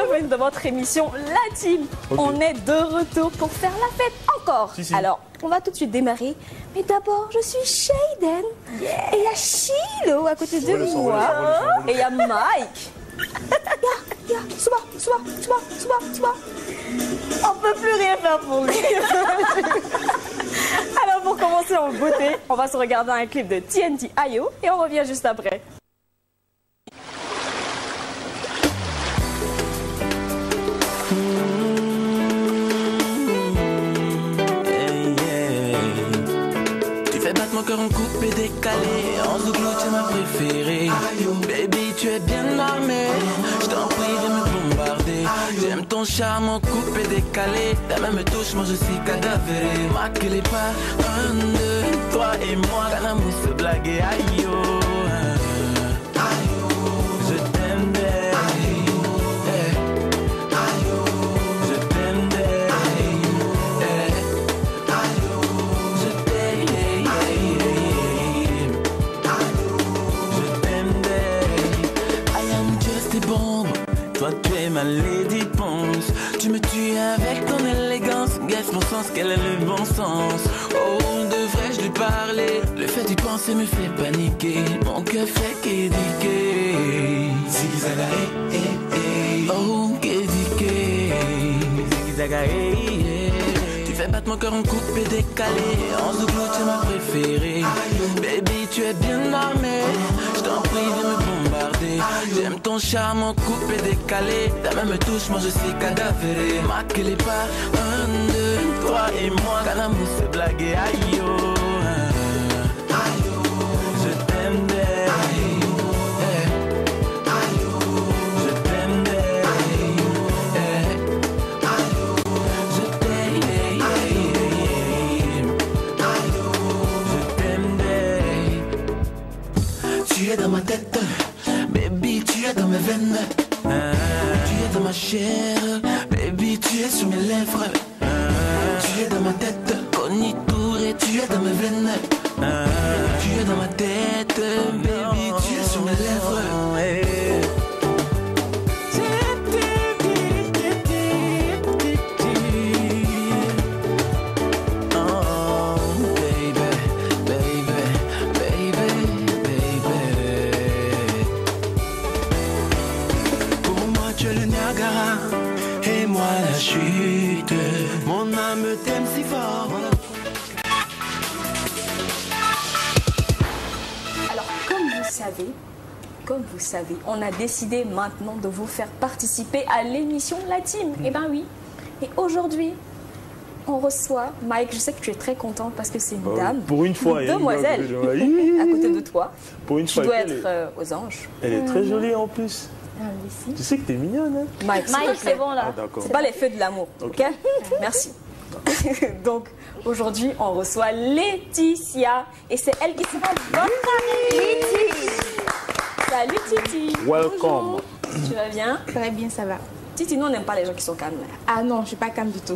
bienvenue dans votre émission La Team. Okay. On est de retour pour faire la fête encore. Si. Alors, on va tout de suite démarrer. Mais d'abord, je suis Shayden. Yeah. Et il y a Chilo à côté de moi. Et il y a Mike. Souma. On peut plus rien faire pour lui. Alors, pour commencer en beauté, on va se regarder un clip de TNT IO et on revient juste après. Mon cœur en coupe et décalé, en zouglo tu es ma préférée. Baby tu es bien armée, je t'en prie de me bombarder. J'aime ton charme en coupe et décalé, ta main me touche, moi je suis cadavéré. Marque les pas, 1, 2, toi et moi, Kanamou se blaguer, aïe yo. Je t'aime bien. Toi tu es ma lady Ponce. Tu me tues avec ton élégance. Guess mon sens, quel est le bon sens. Oh, devrais-je lui parler? Le fait d'y penser me fait paniquer. Mon cœur fait qu'édiquer. Zigzaga, oh, qu'édiquer. Zigzaga, Tu fais battre mon cœur en coupe et décalé. En zouglo tu es ma préférée. Baby tu es bien armée, je t'en prie de me bombarder. J'aime ton charme en coupe et décalé, ta main me touche, moi je suis cadavéré. Marque les pas, 1, 2, toi et moi, Kanamou se blaguer, aïe yo. Je t'aime bien. Tu es dans ma tête, baby, tu es dans mes veines. Tu es dans ma chair, baby, tu es sur mes lèvres. Tu es dans ma tête, conitour et tu es dans mes veines. Tu es dans ma tête, baby, tu es sur mes lèvres. Et moi la chute, mon âme t'aime si fort. Alors comme vous savez, on a décidé maintenant de vous faire participer à l'émission La Team. Eh ben oui. Et aujourd'hui, on reçoit Mike. Je sais que tu es très content parce que c'est une dame. Pour une fois, une demoiselle à côté de toi. Pour une fois, tu dois être aux anges. Elle est très jolie en plus. Tu sais que t'es mignonne, hein? Mike, c'est bon là. C'est pas les feux de l'amour, ok? Merci. Donc, aujourd'hui, on reçoit Laetitia. Et c'est elle qui sera votre amie. Salut Titi. Welcome. Bonjour. Tu vas bien? Très bien, ça va. Titi, nous on n'aime pas les gens qui sont calmes. Ah non, je suis pas calme du tout.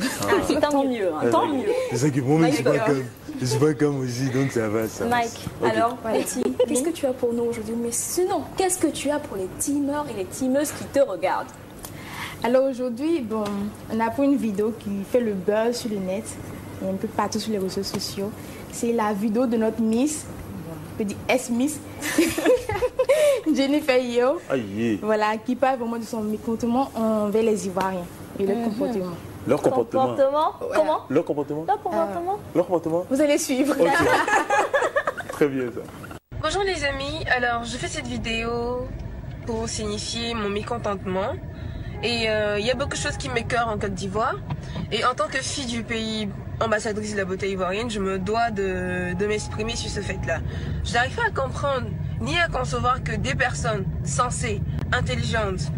Tant mieux, hein, tant mieux. C'est ça que moi, je suis pas calme. Je suis pas calme aussi, donc ça va. Mike, alors, Letty, qu'est-ce que tu as pour nous aujourd'hui? Mais sinon, qu'est-ce que tu as pour les teamers et les teameuses qui te regardent? Alors aujourd'hui, bon, on a pour une vidéo qui fait le buzz sur le net et un peu partout sur les réseaux sociaux. C'est la vidéo de notre Miss, je peux dire S-Miss, Jennifer Yo, voilà, qui parle vraiment de son mécontentement envers les Ivoiriens et leur comportement. Leur comportement. Comment? Leur comportement. Leur comportement. Vous allez suivre. Okay. Très bien ça. Bonjour les amis, alors je fais cette vidéo pour signifier mon mécontentement. Et il y a beaucoup de choses qui m'écœurent en Côte d'Ivoire. Et en tant que fille du pays, ambassadrice de la beauté ivoirienne, je me dois de m'exprimer sur ce fait-là. Je n'arrive pas à comprendre ni à concevoir que des personnes sensées, intelligentes,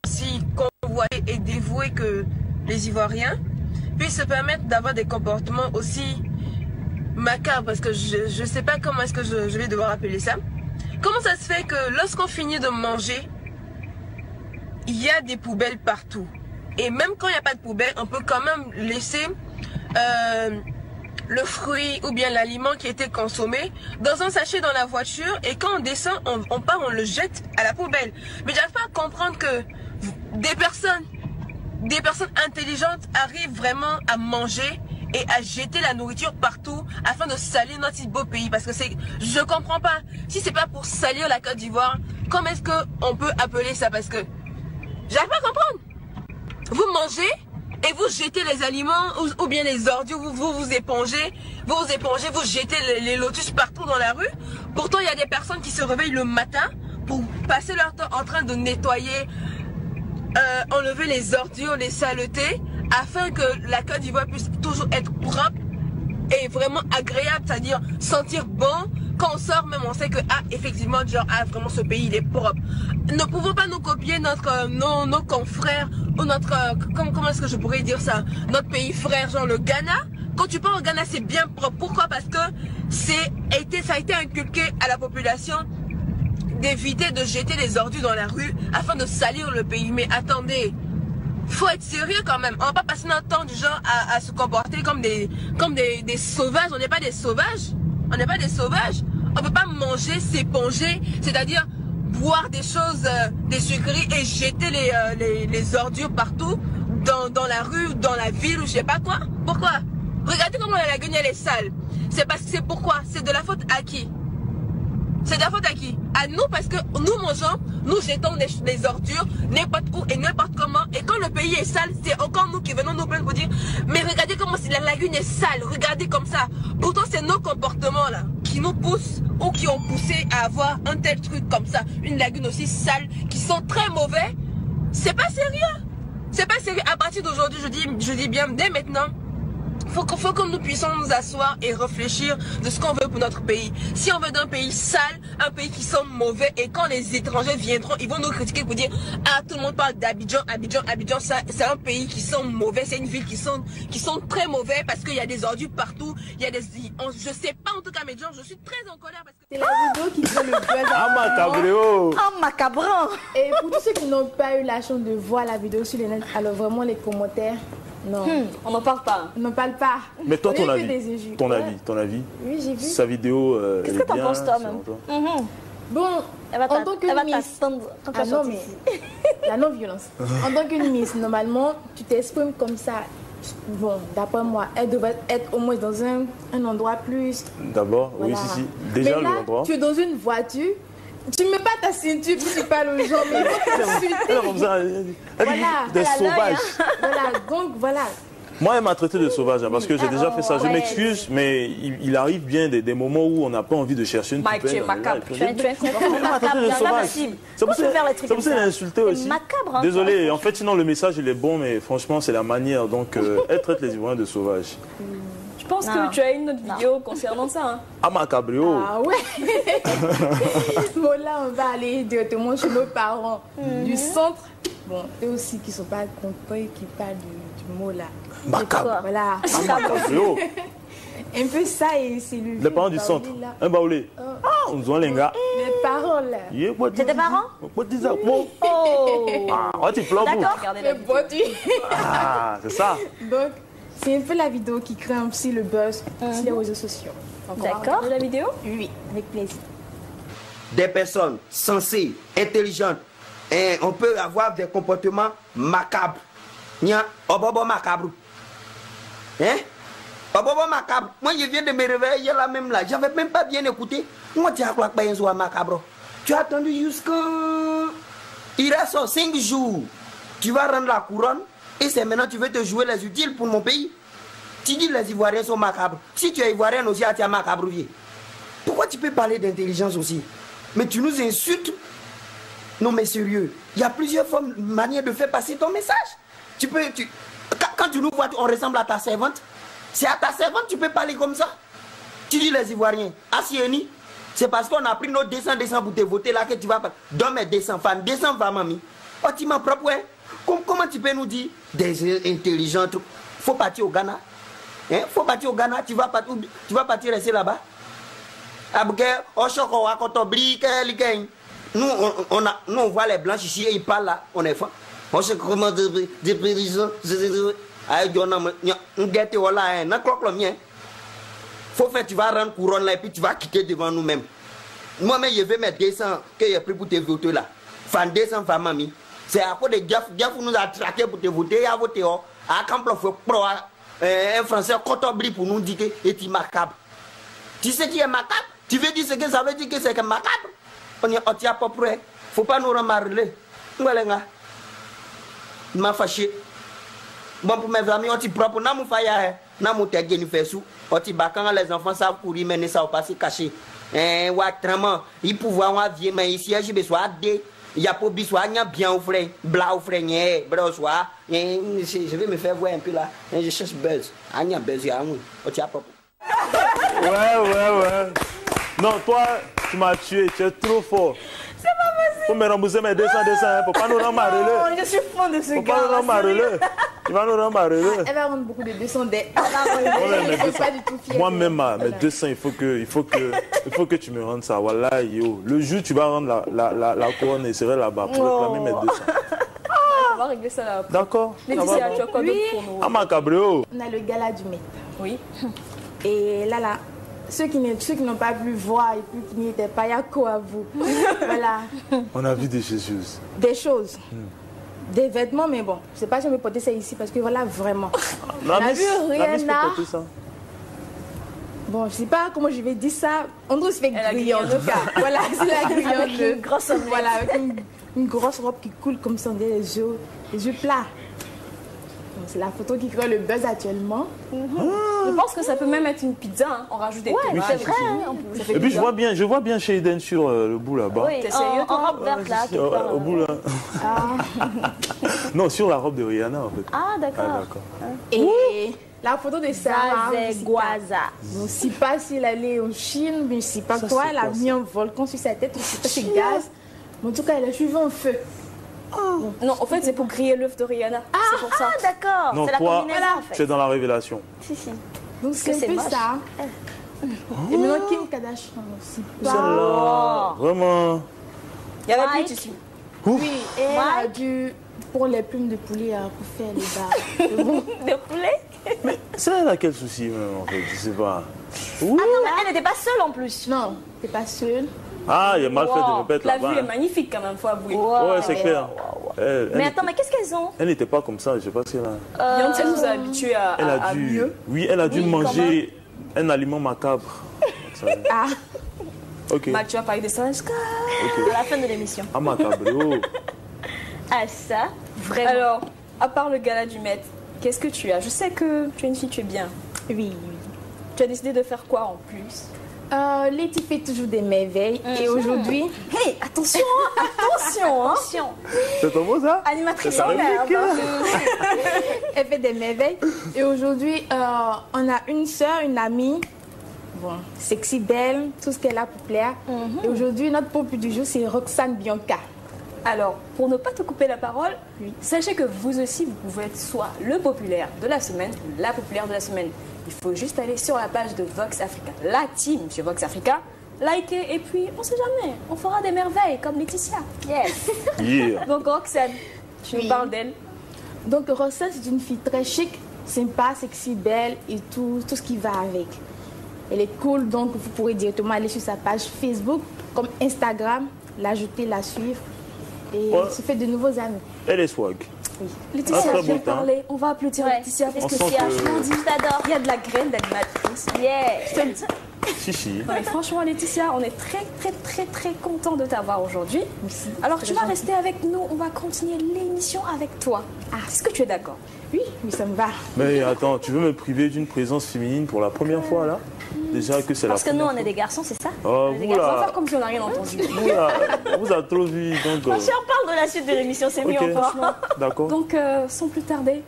si convoitées et dévouées que les Ivoiriens puissent se permettre d'avoir des comportements aussi macabres, parce que je ne sais pas comment est-ce que je vais devoir appeler ça. Comment ça se fait que lorsqu'on finit de manger, il y a des poubelles partout? Et même quand il n'y a pas de poubelle, on peut quand même laisser le fruit ou bien l'aliment qui a été consommé dans un sachet dans la voiture, et quand on descend, on part, on le jette à la poubelle. Mais j'arrive pas à comprendre que des personnes intelligentes arrivent vraiment à manger et à jeter la nourriture partout afin de salir notre si beau pays. Parce que je comprends pas. Si c'est pas pour salir la Côte d'Ivoire, comment est-ce qu'on peut appeler ça? Parce que j'arrive pas à comprendre. Vous mangez et vous jetez les aliments ou bien les ordures, vous épongez, vous jetez les lotus partout dans la rue. Pourtant, il y a des personnes qui se réveillent le matin pour passer leur temps en train de nettoyer, enlever les ordures, les saletés, afin que la Côte d'Ivoire puisse toujours être propre et vraiment agréable, c'est-à-dire sentir bon. Quand on sort même, on sait que, ah, effectivement, genre, ah, vraiment, ce pays, il est propre. Ne pouvons pas nous copier nos confrères, ou notre, comment est-ce que je pourrais dire ça, notre pays frère, genre le Ghana. Quand tu pars au Ghana, c'est bien propre. Pourquoi? Parce que ça a été inculqué à la population d'éviter de jeter les ordures dans la rue afin de salir le pays. Mais attendez, faut être sérieux quand même. On va pas passer notre temps du genre à se comporter comme des sauvages. On n'est pas des sauvages. On n'est pas des sauvages. On ne peut pas manger, s'éponger, c'est-à-dire boire des choses, des sucreries et jeter les ordures partout, dans la rue, dans la ville ou je sais pas quoi. Pourquoi? Regardez comment la lagune elle est sale. C'est pourquoi? C'est de la faute à qui? C'est de la faute à qui? À nous, parce que nous mangeons, nous jetons les ordures n'importe où et n'importe comment. Et quand le pays est sale, c'est encore nous qui venons nous plaindre pour dire mais regardez comment la lagune est sale, regardez comme ça. Pourtant, c'est nos comportements là qui nous poussent ou qui ont poussé à avoir un tel truc comme ça. Une lagune aussi sale, qui sont très mauvais. C'est pas sérieux. C'est pas sérieux. À partir d'aujourd'hui, je dis bien, dès maintenant, faut que nous puissions nous asseoir et réfléchir de ce qu'on veut pour notre pays. Si on veut d'un pays sale, un pays qui sent mauvais, et quand les étrangers viendront, ils vont nous critiquer pour dire ah, tout le monde parle d'Abidjan, Abidjan, c'est un pays qui sent mauvais, c'est une ville qui sent très mauvais parce qu'il y a des ordures partout, il y a des... je sais pas en tout cas, mais genre, je suis très en colère parce que... C'est la vidéo qui fait le buzz. Ah, macabreo! Ah, macabrant! Et pour tous ceux qui n'ont pas eu la chance de voir la vidéo sur les net, alors vraiment les commentaires, non. On n'en parle pas. On n'en parle pas. Mais toi, ton Ouais. avis. Oui, j'ai vu. Sa vidéo. Qu'est-ce que t'en penses, toi, même? Bon, Elle va en tant que Miss... t'attendre quand tu Ah vas non, sortir. mais la non-violence. En tant qu'une Miss, normalement, tu t'exprimes comme ça. Bon, d'après moi, elle devrait être au moins dans un endroit plus... D'abord, Voilà. oui, si. Déjà, mais là, l'endroit. tu es dans une voiture, tu ne mets pas ta ceinture puis tu parles aux gens, mais Elle, comme ça, elle dit, Voilà. des sauvages. voilà, donc voilà. Moi, elle m'a traité de sauvage hein, parce que j'ai déjà fait ça. Je ouais. m'excuse, mais il arrive bien des moments où on n'a pas envie de chercher une Mike, poupée. tu es macabre. Tu es Elle m'a traité de sauvage. C'est pour ça qu'elle a insulté aussi. macabre, hein, Désolé, en fait, sinon le message il est bon, mais franchement, c'est la manière. Donc, elle traite les Ivoiriens de sauvages. Je pense Non. que tu as une autre vidéo concernant ça. Hein. Ah, macabrio. Ah ouais. Bon, là, on va aller directement chez nos parents du centre. Bon, eux aussi qui ne sont pas compris, qui parlent du mot là. Macabre. Voilà. Ah, macabrio. Un peu ça et c'est le... Les parents du centre. Là. Un baoulé. Ah, on se voit les gars. Les parents là. C'est tes parents? Ah, tu pleures. D'accord. Regardez la Les vidéo. produits. Ah, c'est ça. Donc, c'est un peu la vidéo qui crée un petit le buzz sur les réseaux sociaux. Donc, on va D'accord. regarder la vidéo. Oui, avec plaisir. Des personnes sensées, intelligentes, et on peut avoir des comportements macabres. Nya, obobo macabre. Hein? Obobo macabre. Moi, je viens de me réveiller là même là. J'avais même pas bien écouté. Moi, tu as quoi que soit macabre? Tu as attendu jusqu'à... Il reste 5 jours. Tu vas rendre la couronne et c'est maintenant tu veux te jouer les utiles pour mon pays. Tu dis les Ivoiriens sont macabres. Si tu es Ivoirien aussi, tu es macabre. Pourquoi tu peux parler d'intelligence aussi? Mais tu nous insultes. Non mais sérieux, il y a plusieurs formes, manières de faire passer ton message. Quand tu nous vois, on ressemble à ta servante. C'est à ta servante tu peux parler comme ça. Tu dis les Ivoiriens, Asieni, c'est parce qu'on a pris nos 200 pour te voter là que tu vas... Dans mes 200 femmes, 200 femmes, mamie. Oh, tu m'as propre, ouais. Comment tu peux nous dire des intelligentes? Faut partir au Ghana. Hein? Faut partir au Ghana, tu vas partir rester là-bas. Nous, on voit les blancs ici et ils parlent là, on est fan. On sait comment des présidents. Faut faire, tu vas rendre couronne là et puis tu vas quitter devant nous-mêmes. Moi-même, je vais mettre 200 que j'ai pris pour te voter là. Fan 200 femmes, mamie. C'est à cause de Jeff nous a traqué pour te voter, il a voté. À Camplo, un Français Cotobri pour nous dire que c'est macabre. Tu sais qui est macabre? Tu veux dire ce que ça veut dire que c'est macabre? On est à peu près. Faut pas nous remarquer. Voilà, il m'a fâché. Bon, pour mes amis, on t'y propre, n'a mou faille, n'a mou te gagné fait sous. On t'y bat quand les enfants savent courir, mais ça va passer caché. Ouais, vraiment, il pouvoir avoir vieux, mais ici, je vais soit des. Il y a pas besoin de bien au frais, blanc au frais, brossoir. Je vais me faire voir un peu là. Je cherche buzz. Il y a buzz, il y a un. On t'y a pas. Ouais. Non, toi, tu m'as tué, tu es trop fort. C'est pas possible. Faut me rembourser mes 200, hein. Faut pas nous rendre malheureux. Je suis fan de ce Faut gars. pas nous rendre malheureux. Tu vas nous rendre malheureux. Elle va rendre beaucoup de 200 dettes. Moi-même, mes 200, il faut que tu me rendes ça. Voilà, yo. Le jour où tu vas rendre la couronne et serai là-bas pour réclamer mes 200. On va régler ça là. D'accord. Laetitia, tu as quoi d'autre pour nous? Ah, ma cabreo. On a le gala du maître. Oui. Et là, ceux qui n'ont pas pu voir et puis qui n'y étaient pas, il y a quoi à vous? Voilà. On a vu des choses. Des choses. Des vêtements, mais bon, je ne sais pas si on peut porter ça ici parce que voilà, vraiment. On a vu Rihanna. ça. Bon, je ne sais pas comment je vais dire ça. On doit se faire Elle a griller en grillé. tout cas. Voilà, c'est la grillante. Avec une grosse robe. Voilà, avec une grosse robe qui coule comme ça, les yeux plats. C'est la photo qui crée le buzz actuellement. Je pense que ça peut même être une pizza. Hein. On rajoute des Ouais, tomates. c'est vrai. Hein, Ça fait Et puis bizarre. je vois bien Shayden sur le bout là-bas. Oui, T'es sérieux, en toi? robe verte là. quelque part, Au bout là. Non, sur la robe de Rihanna en fait. Ah, d'accord. Et la photo de Sarah, Zazeguaza. je ne sais pas si elle allait en Chine, mais je ne sais pas Ça, quoi. c'est Elle a quoi, mis un volcan sur sa tête, je ne sais pas si c'est gaz. Mais en tout cas, elle a suivi un feu. Non, en fait, c'est pour griller l'œuf de Rihanna. C'est pour ça. Ah, d'accord. Non, C'est la toi, combinaison en tu fait. es dans la révélation. Si. Donc c'est c'est un peu moche. ça. Et maintenant, Kim Kardashian aussi. Celle-là, vraiment. Il y avait Mike. plus ici. Oui, et elle a dû, pour les plumes de poulet, pour faire les barres. De poulet. Mais ça, elle a quel souci même en fait? Je sais pas. Ouh. Ah non, mais elle n'était pas seule en plus. Non, t'es pas seule. Ah, il a mal fait de me mettre La là-bas. vue est hein. magnifique quand même, faut avouer. Ouais, c'est clair. Elle Mais était- attends, mais qu'est-ce qu'elles ont? Elle n'était pas comme ça, je sais pas si elle a... Beyoncé nous a habitués Elle a à dû... mieux. Oui, elle a dû manger un aliment macabre. Ça- Ah, Ok, Mathieu a parlé de ça. À la fin de l'émission. ah macabre, oh. Ah ça, vraiment. Alors, à part le gala du maître, qu'est-ce que tu as? Je sais que tu es une fille, tu es bien. oui. Tu as décidé de faire quoi en plus? Letty fait toujours des merveilles. Et aujourd'hui, Hé, attention, hein, attention, hein. Attention. C'est ton mot ça? Animatrice C'est en ta l'air. réplique, elle fait des merveilles. Et aujourd'hui, on a une soeur, une amie. Bon, sexy, belle, tout ce qu'elle a pour plaire. Et aujourd'hui, notre popu du jour, c'est Roxane Bianca. Alors, pour ne pas te couper la parole, sachez que vous aussi, vous pouvez être soit le populaire de la semaine ou la populaire de la semaine. Il faut juste aller sur la page de Vox Africa, la team sur Vox Africa, liker et puis, on sait jamais, on fera des merveilles comme Laetitia. Yes. Yeah. Donc, Roxane, tu nous parles d'elle. Donc, Roxane, c'est une fille très chic, sympa, sexy, belle et tout ce qui va avec. Elle est cool, donc vous pourrez directement aller sur sa page Facebook, comme Instagram, l'ajouter, la suivre et se faire de nouveaux amis. Elle est swag. Laetitia, très viens beau temps. parler. On va applaudir Ouais. Laetitia parce On que sent c'est que- vachement dit. Je t'adore. Il y a de la graine d'animatrice. Yeah. Je te le dis. Si. Non, mais franchement, Laetitia, on est très content de t'avoir aujourd'hui. Alors, tu vas rester avec nous. On va continuer l'émission avec toi. Est-ce que tu es d'accord? Oui, ça me va. Mais attends, tu veux me priver d'une présence féminine pour la première fois là? Déjà que c'est la Parce que nous, première on est des garçons, c'est ça? Oh, On est des vous On va là, faire comme si on n'a rien entendu. vous avez trop vu, donc... Si on parle de la suite de l'émission, c'est mieux ok, encore. d'accord. Donc, sans plus tarder,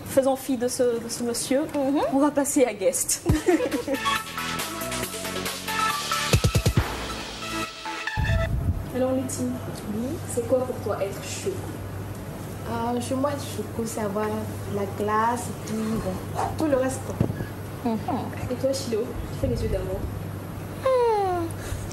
faisons fi de ce monsieur. On va passer à guest. Alors, Letty, c'est quoi pour toi être chaud? Chez moi, je peux savoir la classe et puis bon, tout le reste. Quoi. Et toi, Chilo, tu fais les yeux d'amour?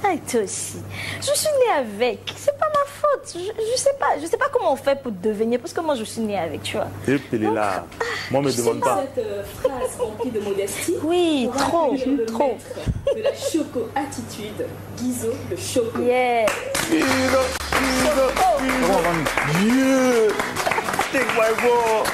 Ah, toi aussi. Je suis née avec. C'est pas ma faute. Je sais pas comment on fait pour devenir. Parce que moi, je suis née avec, tu vois. Elle est là. Moi, me demande pas. Cette phrase remplie de modestie. Oui, on va trop, accueillir le trop. maître de la choco-attitude, Guizo le choco. Yeah. Yeah. Take my ball.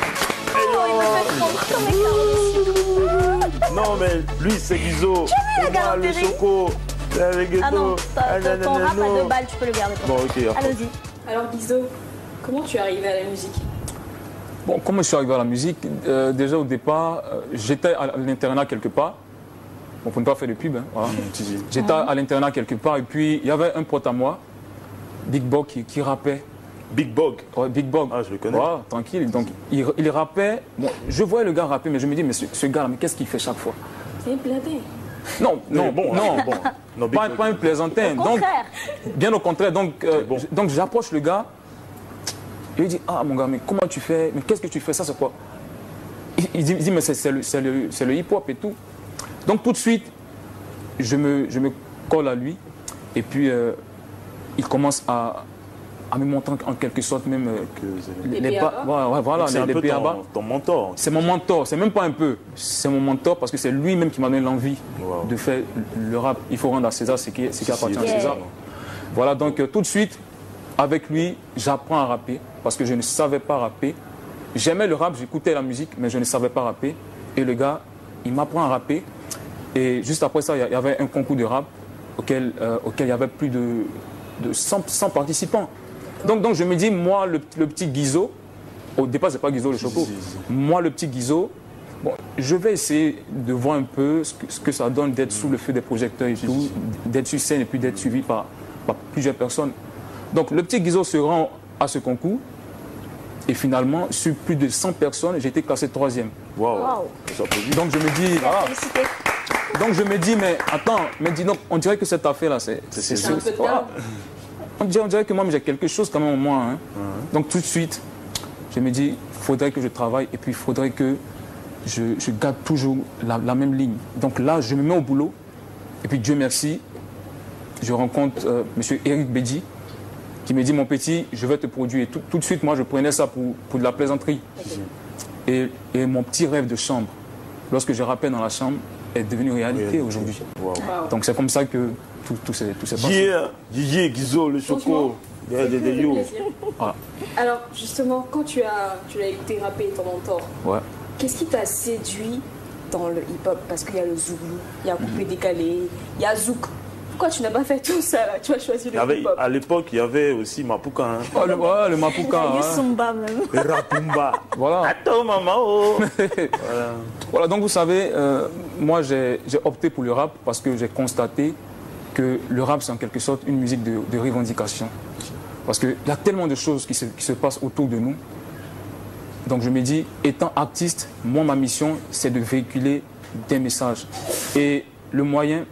Non, mais lui, c'est Guizo. le Et moi, le galanterie. choco. Le ghetto. Ah non, Ah, ton rap à 2 balles, tu peux le garder. Bon, ok. Allons-y. Alors Guizo, comment tu es arrivé à la musique? Bon, comment je suis arrivé à la musique, déjà au départ, j'étais à l'internat quelque part. Bon, pour ne pas faire de pub, hein, voilà. J'étais à l'internat quelque part et puis il y avait un pote à moi, Big Bog, qui rappait. Big Bog. Ouais, Big Bog. Ah, je le connais. Voilà, tranquille. Donc il rappait. Bon, je voyais le gars rapper, mais je me dis, mais ce gars-là, mais qu'est-ce qu'il fait chaque fois? C'est un blindé. Non, non, bon, non. bon. Non, Big Pas, Bog. pas un plaisantin. Au contraire. Bien au contraire. Donc, bon. donc j'approche le gars. Et il dit, ah mon gars, mais comment tu fais? Mais qu'est-ce que tu fais? Ça, c'est quoi? Il dit, mais c'est le hip-hop et tout. Donc tout de suite, je me colle à lui. Et puis, il commence à me montrer en quelque sorte même Les bas. Ouais, voilà, C'est un les peu B.A.B.A. ton mentor. C'est mon mentor, c'est même pas un peu, c'est mon mentor parce que c'est lui-même qui m'a donné l'envie Wow. de faire le rap. Il faut rendre à César ce qui appartient à Yeah. César. Voilà, donc tout de suite, avec lui, j'apprends à rapper parce que je ne savais pas rapper. J'aimais le rap, j'écoutais la musique, mais je ne savais pas rapper. Et le gars, il m'apprend à rapper. Et juste après ça, il y avait un concours de rap auquel il y avait plus de 100 participants. Donc je me dis, moi, le petit Guizo, au départ, c'est pas Guizo le choco. Moi, le petit Guizo, bon, je vais essayer de voir un peu ce que ça donne d'être sous le feu des projecteurs et tout, d'être sur scène et puis d'être suivi par plusieurs personnes. Donc le petit Guizo se rend à ce concours et finalement, sur plus de 100 personnes, j'ai été classé 3e. Waouh. Wow. Donc je me dis, Félicité. donc je me dis, mais attends, mais dis donc, on dirait que cette affaire-là, c'est un peu de voilà. On dirait que moi, j'ai quelque chose quand même en moi. Hein. Donc tout de suite, je me dis, il faudrait que je travaille et puis il faudrait que je garde toujours la même ligne. Donc là, je me mets au boulot et puis Dieu merci, je rencontre M. Eric Bédi qui me dit, mon petit, je vais te produire. Et tout de suite, moi, je prenais ça pour de la plaisanterie. Et mon petit rêve de chambre, lorsque je rappelle dans la chambre, est devenu réalité aujourd'hui. Wow. Donc c'est comme ça que tout s'est passé. Yeah, Guizo, le choco. Ça fait Yo. plaisir. Voilà. Alors justement, quand tu l'as écouté rapper ton mentor, Ouais. qu'est-ce qui t'a séduit dans le hip-hop? Parce qu'il y a le zouglou, il y a coupé décalé, il y a zouk. Pourquoi tu n'as pas fait tout ça là? Tu as choisi le hip-hop. À l'époque, il y avait aussi Mapuka. Hein. Oh, le Mapuka. Du Hein. Zumba même. Le Rapumba. Voilà. Attends, maman. Oh. Voilà, donc vous savez, moi j'ai opté pour le rap parce que j'ai constaté que le rap c'est en quelque sorte une musique de revendication. Parce qu'il y a tellement de choses qui se passent autour de nous. Donc je me dis, étant artiste, moi ma mission c'est de véhiculer des messages. Et le moyen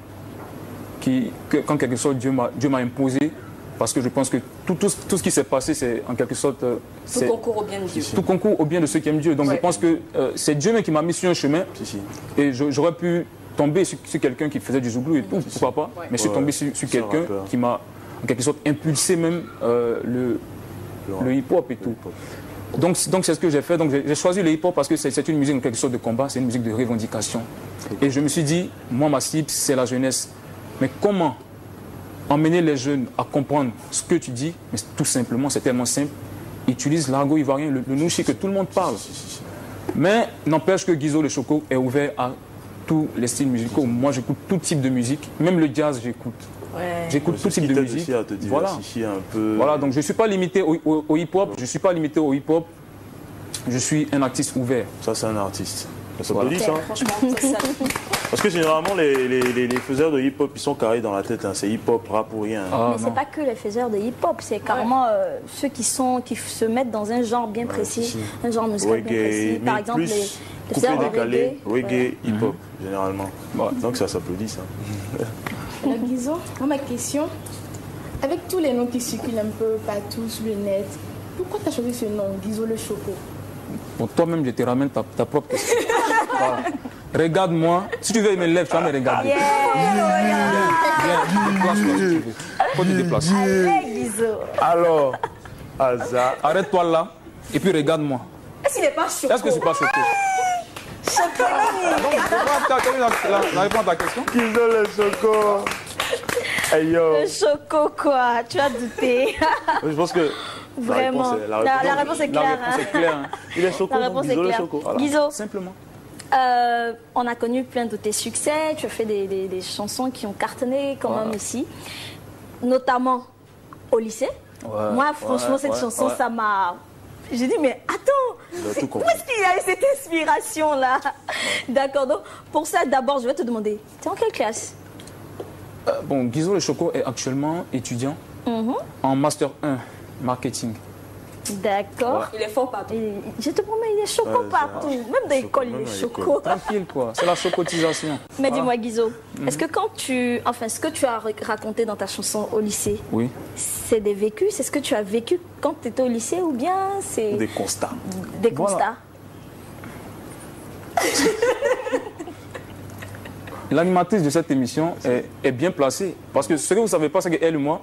qu'en quelque sorte Dieu m'a imposé, parce que je pense que tout ce qui s'est passé, c'est en quelque sorte... Tout concourt au bien de Dieu. Tout concourt au bien de ceux qui aiment Dieu. Donc Ouais. je pense que c'est Dieu même qui m'a mis sur un chemin. Si. Et j'aurais pu tomber sur quelqu'un qui faisait du zouglou et tout, pourquoi pas. Ouais. Mais je suis tombé sur quelqu'un rappeur. qui m'a en quelque sorte impulsé même le hip-hop et tout. Donc c'est ce que j'ai fait. Donc j'ai choisi le hip-hop parce que c'est une musique en quelque sorte de combat, c'est une musique de revendication. Et je me suis dit, moi ma cible c'est la jeunesse. Mais comment emmener les jeunes à comprendre ce que tu dis? Mais tout simplement, c'est tellement simple. Utilise l'argot ivoirien, le nouchi que tout le monde parle. Mais n'empêche que Guizo le Choco est ouvert à tous les styles musicaux. Moi j'écoute tout type de musique, même le jazz j'écoute. Ouais. J'écoute tout type de musique. Aussi à te diversifier un peu. Voilà, donc je ne suis pas limité au hip-hop, je ne suis pas limité au hip-hop, je suis un artiste ouvert. Ça, c'est un artiste. Ça Voilà. peut dire ça. Franchement, ça. Parce que généralement, les faiseurs de hip-hop, ils sont carrés dans la tête. Hein. C'est hip-hop, rap ou rien. Ah, Mais non. c'est pas que les faiseurs de hip-hop, c'est carrément ceux qui se mettent dans un genre bien précis, un genre musical bien précis. Par mais exemple, plus les coupé faiseurs de décalé, reggae. reggae, hip-hop, généralement. Ouais. Donc ça s'applaudit, ça. Alors, Guizo, moi, ma question, avec tous les noms qui circulent un peu partout sur le net, pourquoi tu as choisi ce nom, Guizo le Choco? Bon, toi-même, je te ramène ta propre question. Voilà. Regarde-moi. Si tu veux me lève, tu vas me regarder. Viens, déplace-toi si tu veux. Faut te déplacer. Allez, Guizo. Alors, Aza, Arrête-toi là et puis regarde-moi. Est-ce qu'il n'est pas chaud? Est-ce que je suis pas choqué? La réponse à ta question? Gizo le Choco. Hey yo. Le Choco, quoi. Tu as douté. Je pense que vraiment. La réponse est claire. La réponse est claire. Hein. Il est Choco. La réponse est claire. Voilà. Guizo, simplement. On a connu plein de tes succès. Tu as fait des chansons qui ont cartonné quand même aussi. Notamment au lycée. Ouais, moi, franchement, cette chanson, ça m'a... J'ai dit, mais attends, où est-ce qu'il y a eu cette inspiration-là? D'accord, donc pour ça, d'abord, je vais te demander, tu es en quelle classe? Bon, Gizo le Choco est actuellement étudiant en Master 1 Marketing. D'accord. Ouais. Il est fort partout. Je te promets, il est Choco partout. Même dans l'école, il est Choco. Tranquille, quoi. C'est la chocotisation. Mais dis-moi, Gizo, est-ce que quand tu... Enfin, ce que tu as raconté dans ta chanson au lycée, oui, c'est des vécus? C'est ce que tu as vécu quand tu étais au lycée ou bien c'est... Des constats. Des constats. L'animatrice de cette émission est bien placée. Parce que ce que vous ne savez pas, c'est qu'elle et moi,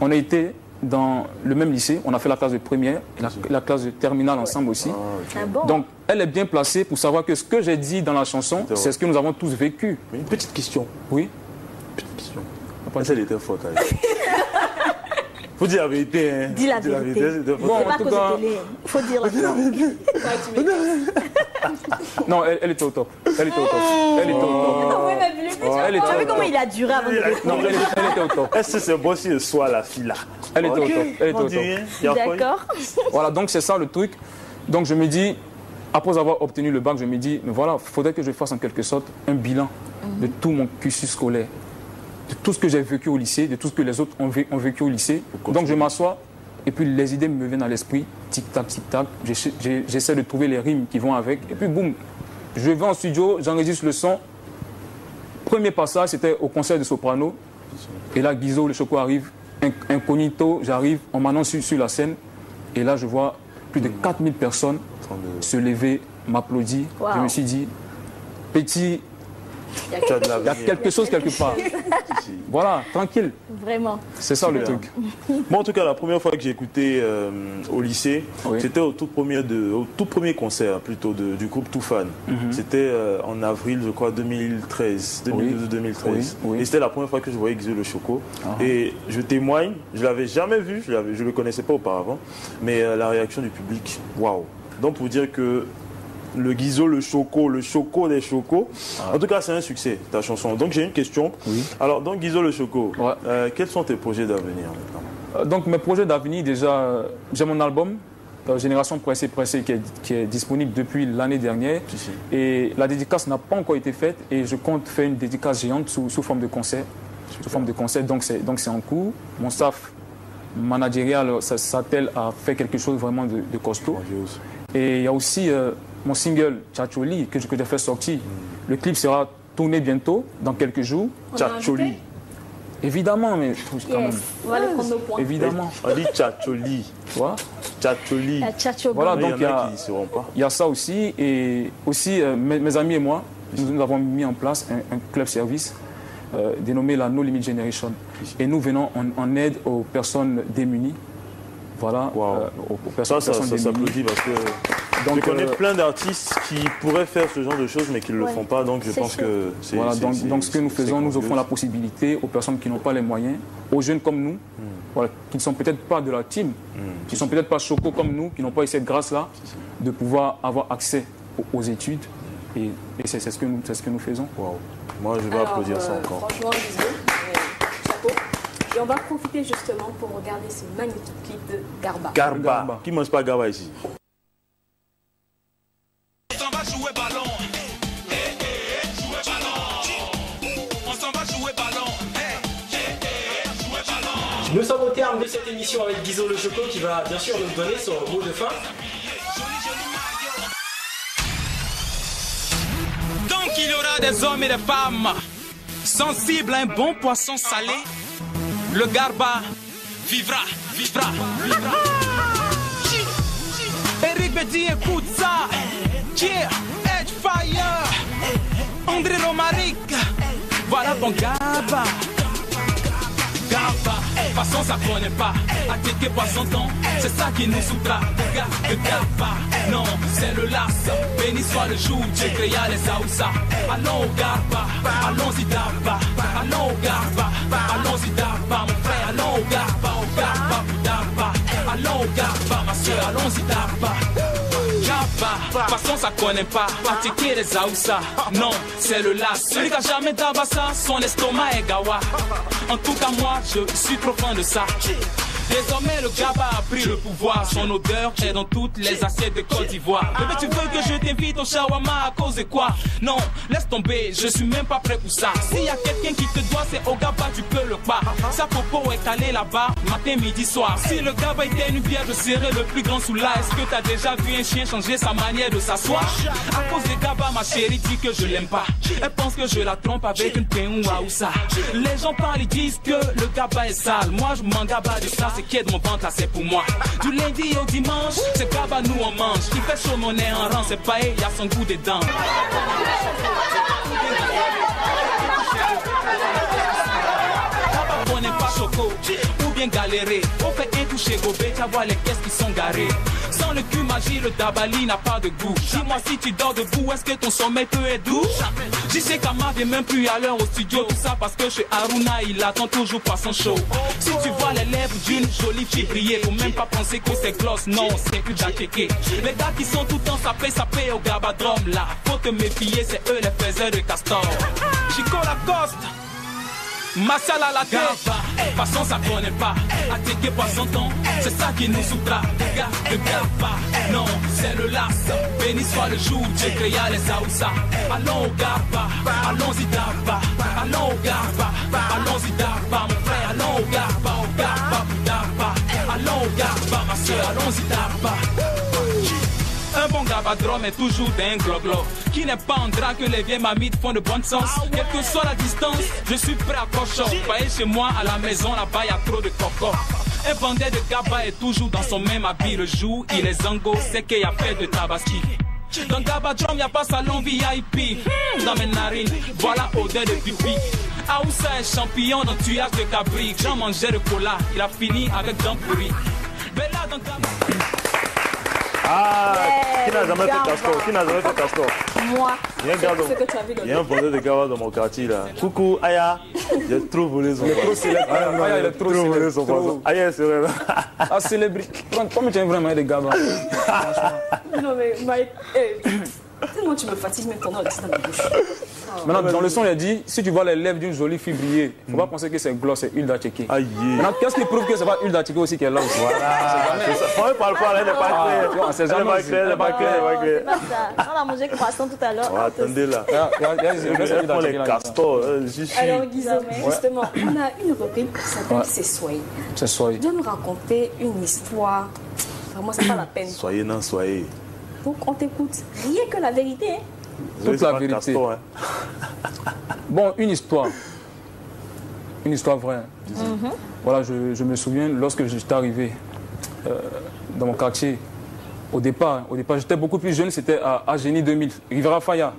on a été dans le même lycée. On a fait la classe de première et la classe de terminale ensemble aussi. Ah bon? Donc, elle est bien placée pour savoir que ce que j'ai dit dans la chanson, c'est ce que nous avons tous vécu. Mais une petite question. Oui. Petite question. Elle était forte. Faut dire la vérité. Hein. Dis la vérité. Bon, c'est pas cause de télé. Il faut dire la vérité. Non, elle était au top. Elle était au top. Elle était au top. Tu as vu comment il a duré avant de répondre? Non, elle était au top. Est-ce que c'est bon si le soir la fille là? Elle était au top. Elle était au top. D'accord. Voilà, donc c'est ça le truc. Donc je me dis, après avoir obtenu le bac, je me dis, mais voilà, il faudrait que je fasse en quelque sorte un bilan de tout mon cursus scolaire, de tout ce que j'ai vécu au lycée, de tout ce que les autres ont vécu au lycée. Donc je m'assois et puis les idées me viennent à l'esprit, tic-tac, tic-tac. J'essaie de trouver les rimes qui vont avec. Et puis boum, je vais en studio, j'enregistre le son. Premier passage, c'était au concert de soprano. Et là, Gizo le Choco arrive, incognito, j'arrive, on m'annonce sur la scène. Et là, je vois plus de 4000 personnes se lever, m'applaudir. Wow. Je me suis dit, petit, il y a quelque chose quelque part. Voilà, tranquille. Vraiment. C'est ça le truc. Moi, en tout cas, la première fois que j'ai écouté au lycée, c'était au tout premier concert plutôt du groupe Too Fan. C'était en avril, je crois, 2013. Et c'était la première fois que je voyais Gizo le Choco. Et je témoigne, je ne l'avais jamais vu, je ne le connaissais pas auparavant, mais la réaction du public, waouh. Donc, pour dire que le Gizo le Choco des Chocos. En tout cas, c'est un succès, ta chanson. Donc, j'ai une question. Alors, donc, Gizo le Choco, quels sont tes projets d'avenir maintenant? Donc, mes projets d'avenir, déjà, j'ai mon album, Génération Pressée, qui est disponible depuis l'année dernière. Et la dédicace n'a pas encore été faite et je compte faire une dédicace géante sous forme de concert. Donc, c'est en cours. Mon staff managérial s'attelle à faire quelque chose vraiment de costaud. Et il y a aussi mon single Tchatcholi que j'ai fait sortir. Le clip sera tourné bientôt, dans quelques jours. Tchatcholi. Évidemment, mais quand même. On va le prendre au point. Évidemment. On dit Tchatcholi. Tu vois? Tchatcholi. Voilà, donc il y a ça aussi. Et aussi, mes amis et moi, nous avons mis en place un club service dénommé la No Limit Generation. Et nous venons en aide aux personnes démunies. Voilà, aux personnes démunies. Ça s'applaudit parce que je connais plein d'artistes qui pourraient faire ce genre de choses mais qui ne le font pas, donc je pense que c'est... Voilà, donc ce que nous faisons, nous offrons la possibilité aux personnes qui n'ont pas les moyens, aux jeunes comme nous, voilà, qui ne sont peut-être pas de la team, qui ne sont peut-être pas chocos comme nous, qui n'ont pas eu cette grâce-là, de pouvoir avoir accès aux études. Et c'est ce que nous faisons. Wow. Moi, je vais applaudir ça encore. Franchement, chapeau. Et on va profiter justement pour regarder ce magnifique clip de Garba. Garba. Qui ne mange pas Garba ici? On s'en va jouer ballon. Jouer ballon. On s'en va jouer ballon. Jouer ballon. Nous sommes au terme de cette émission avec Gizo le Choco qui va bien sûr nous donner son mot de fin. Donc il y aura des hommes et des femmes sensibles à un bon poisson salé. Le Garba vivra. Eric Betty, écoute ça. Yeah, Edge Fire. André Romaric. Voilà ton Garba. Garba, façon façon ça connaît pas. Attaqué par son temps, c'est ça qui nous soutra. Regarde, regarde, non, c'est le las. Béni soit le jour, Dieu créa les Aoussa. Allons au Garba, allons-y Darba. Allons au Garba, allons-y Darba. Mon frère, allons au Garba, Darba. Allons au Garba, ma soeur, allons-y Darba. Garba, façon ça connaît pas. Attaquer les Aoussa, non, c'est le las. Celui qui a jamais d'Abassa, son estomac est gawa. En tout cas moi, je suis trop fan de ça. Désormais le Gaba a pris le pouvoir. Son odeur est dans toutes les assiettes de Côte d'Ivoire. Bébé, tu veux que je t'invite au shawarma à cause de quoi? Non, laisse tomber, je suis même pas prêt pour ça. S'il y a quelqu'un qui te doit, c'est au Gaba, tu peux le pas. Sa popo est calée là-bas, matin, midi, soir. Si le Gaba était une bière, je serais le plus grand sous là. Est-ce que t'as déjà vu un chien changer sa manière de s'asseoir? À cause de Gaba, ma chérie dit que je l'aime pas. Elle pense que je la trompe avec une peine ou ça. Les gens parlent, ils disent que le Gaba est sale. Moi, je m'en gaba de ça. Ce qui est de mon ventre là c'est pour moi. Du lundi au dimanche, c'est Gaba nous on mange. Il fait chaud mon nez en rang, c'est pas il y a son goût dedans. On n'est pas choco, ou bien galéré. On fait un toucher gobé, tu vas voir les caisses qui sont garées. Sans le cul magie, le dabali n'a pas de goût. Dis-moi si tu dors debout, est-ce que ton sommeil peut être doux? J'y sais qu'Ama vient même plus à l'heure au studio. Tout ça parce que chez Aruna, il attend toujours pas son show. Si tu vois les lèvres d'une jolie fille briller, faut même pas penser que c'est gloss, non, c'est Uda Keke. Les gars qui sont tout le temps sapés au gabadrome là. Faut te méfier, c'est eux les faiseurs de castor. Chico Lacoste, Martial à la tête, façon ça connaît pas. Attaqué par son temps, c'est ça qui nous soutra. Regarde pas, non, c'est le las. Béni soit le jour, Dieu créa les Aoussa. Allons au Garba, allons-y Darba. Allons au Garba, allons-y Darba. Mon frère, allons au Garba, Darba. Allons au Garba, ma soeur, allons-y Darba. Un bon gabadrome est toujours d'un gros qui n'est pas en drap que les vieilles mamites font de bon sens. Quelle que soit la distance, je suis prêt à cochon. Payer chez moi à la maison, là-bas y a trop de coco. Un vendeur de Gaba est toujours dans son même habit. Le jour, il est zango, c'est qu'il y a fait de tabaski. Dans Gabadrome, y a pas salon VIP. Dans mes narines, voilà odeur de pipi. Aoussa est champignon dans tuyage de cabri. Jean mangeait de cola, il a fini avec dents pourries. Bella dans Gaba. Ah, qui n'a jamais fait castor? Qui n'a jamais fait castor? Moi, il y a un vendeur de Gaba dans mon quartier là. Coucou, Aya. J'ai trop volé son poisson. Aya, il est trop volé son poisson. Aya, c'est vrai. Ah, célébrité. Comment tu aimes vraiment de Gaba? Non, mais Mike, tellement tu me fatigues même pendant le temps de la bouche. Maintenant, dans le son, il a dit, si tu vois les lèvres d'une jolie fille briller, il ne faut pas penser que c'est gloss, c'est Uda Keke. Maintenant, qu'est-ce qui prouve que ce n'est pas Uda Keke aussi qui est là aussi? Voilà. On ne parle pas, elle n'est pas claire. Elle n'est pas claire, elle n'est pas claire. C'est pas ça. On a mangé croissant tout à l'heure. Attendez là. Elle prend les castors. Alors, Guizomé, justement, on a une rubrique qui s'appelle C'est Soyez. C'est Soyez. Tu dois nous raconter une histoire. Vraiment, c'est pas la peine. Soyez, non, soyez. Donc, on t'écoute. Rien que la vérité, hein. Toute la vérité. Castor, hein. Bon, une histoire vraie. Voilà, je me souviens, lorsque j'étais arrivé dans mon quartier, au départ j'étais beaucoup plus jeune, c'était à Génie 2000, Rivera Faya.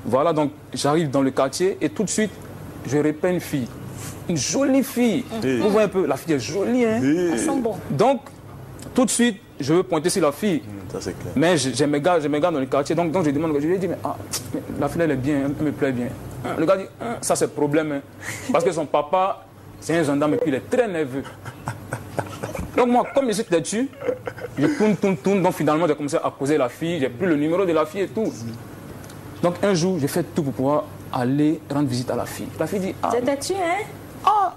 Voilà, donc j'arrive dans le quartier et tout de suite, je repère une fille. Une jolie fille. Vous voyez un peu, la fille est jolie, hein. Elle sent bon. Donc, tout de suite, je veux pointer sur la fille. Ça, c'est clair. Mais j'ai mes gars dans le quartier. Donc je demande, je lui dis, mais la fille, elle est bien, elle me plaît bien. Le gars dit, ça c'est le problème. Hein. Parce que son papa, c'est un gendarme et puis il est très nerveux. Donc moi, comme je suis là-dessus, je tourne. Donc finalement, j'ai commencé à causer la fille. J'ai pris le numéro de la fille et tout. Donc un jour, j'ai fait tout pour pouvoir aller rendre visite à la fille. La fille dit, t'es tué, hein?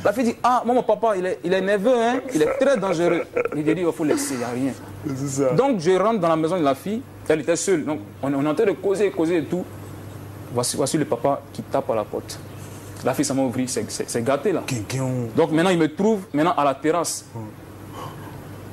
La fille dit, moi, mon papa, il est nerveux, hein? Il est très dangereux. Il dit, il faut laisser, il n'y a rien. Ça. Donc, je rentre dans la maison de la fille, elle était seule. Donc, on est en train de causer et tout. Voici le papa qui tape à la porte. La fille, ça m'a ouvert, c'est gâté là. Donc, maintenant, il me trouve à la terrasse.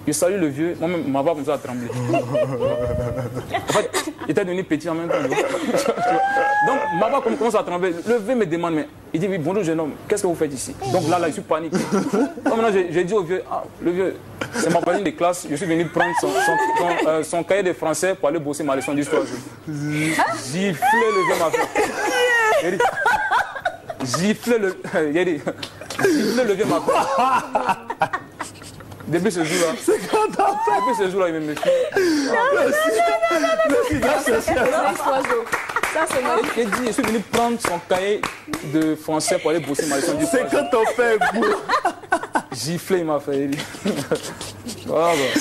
Je salue le vieux, moi-même, ma voix commençait à trembler. En fait, il était devenu petit en même temps. Donc, ma voix commence à trembler. Le vieux me demande, mais il dit, oui, bonjour jeune homme, qu'est-ce que vous faites ici? Donc là, je suis paniqué. Donc maintenant, j'ai dit au vieux, le vieux, c'est ma voisine de classe, je suis venu prendre son cahier de français pour aller bosser ma leçon d'histoire. Gifler le vieux m'a fait. Gifler le... Il a dit, Le vieux m'appelle. Depuis ce jour-là. Depuis ce jour-là, il me méfie. Il dit, je suis venu prendre son cahier de français pour aller bosser ma leçon du C'est quand ton père giflé, il m'a fait. Voilà, ouais,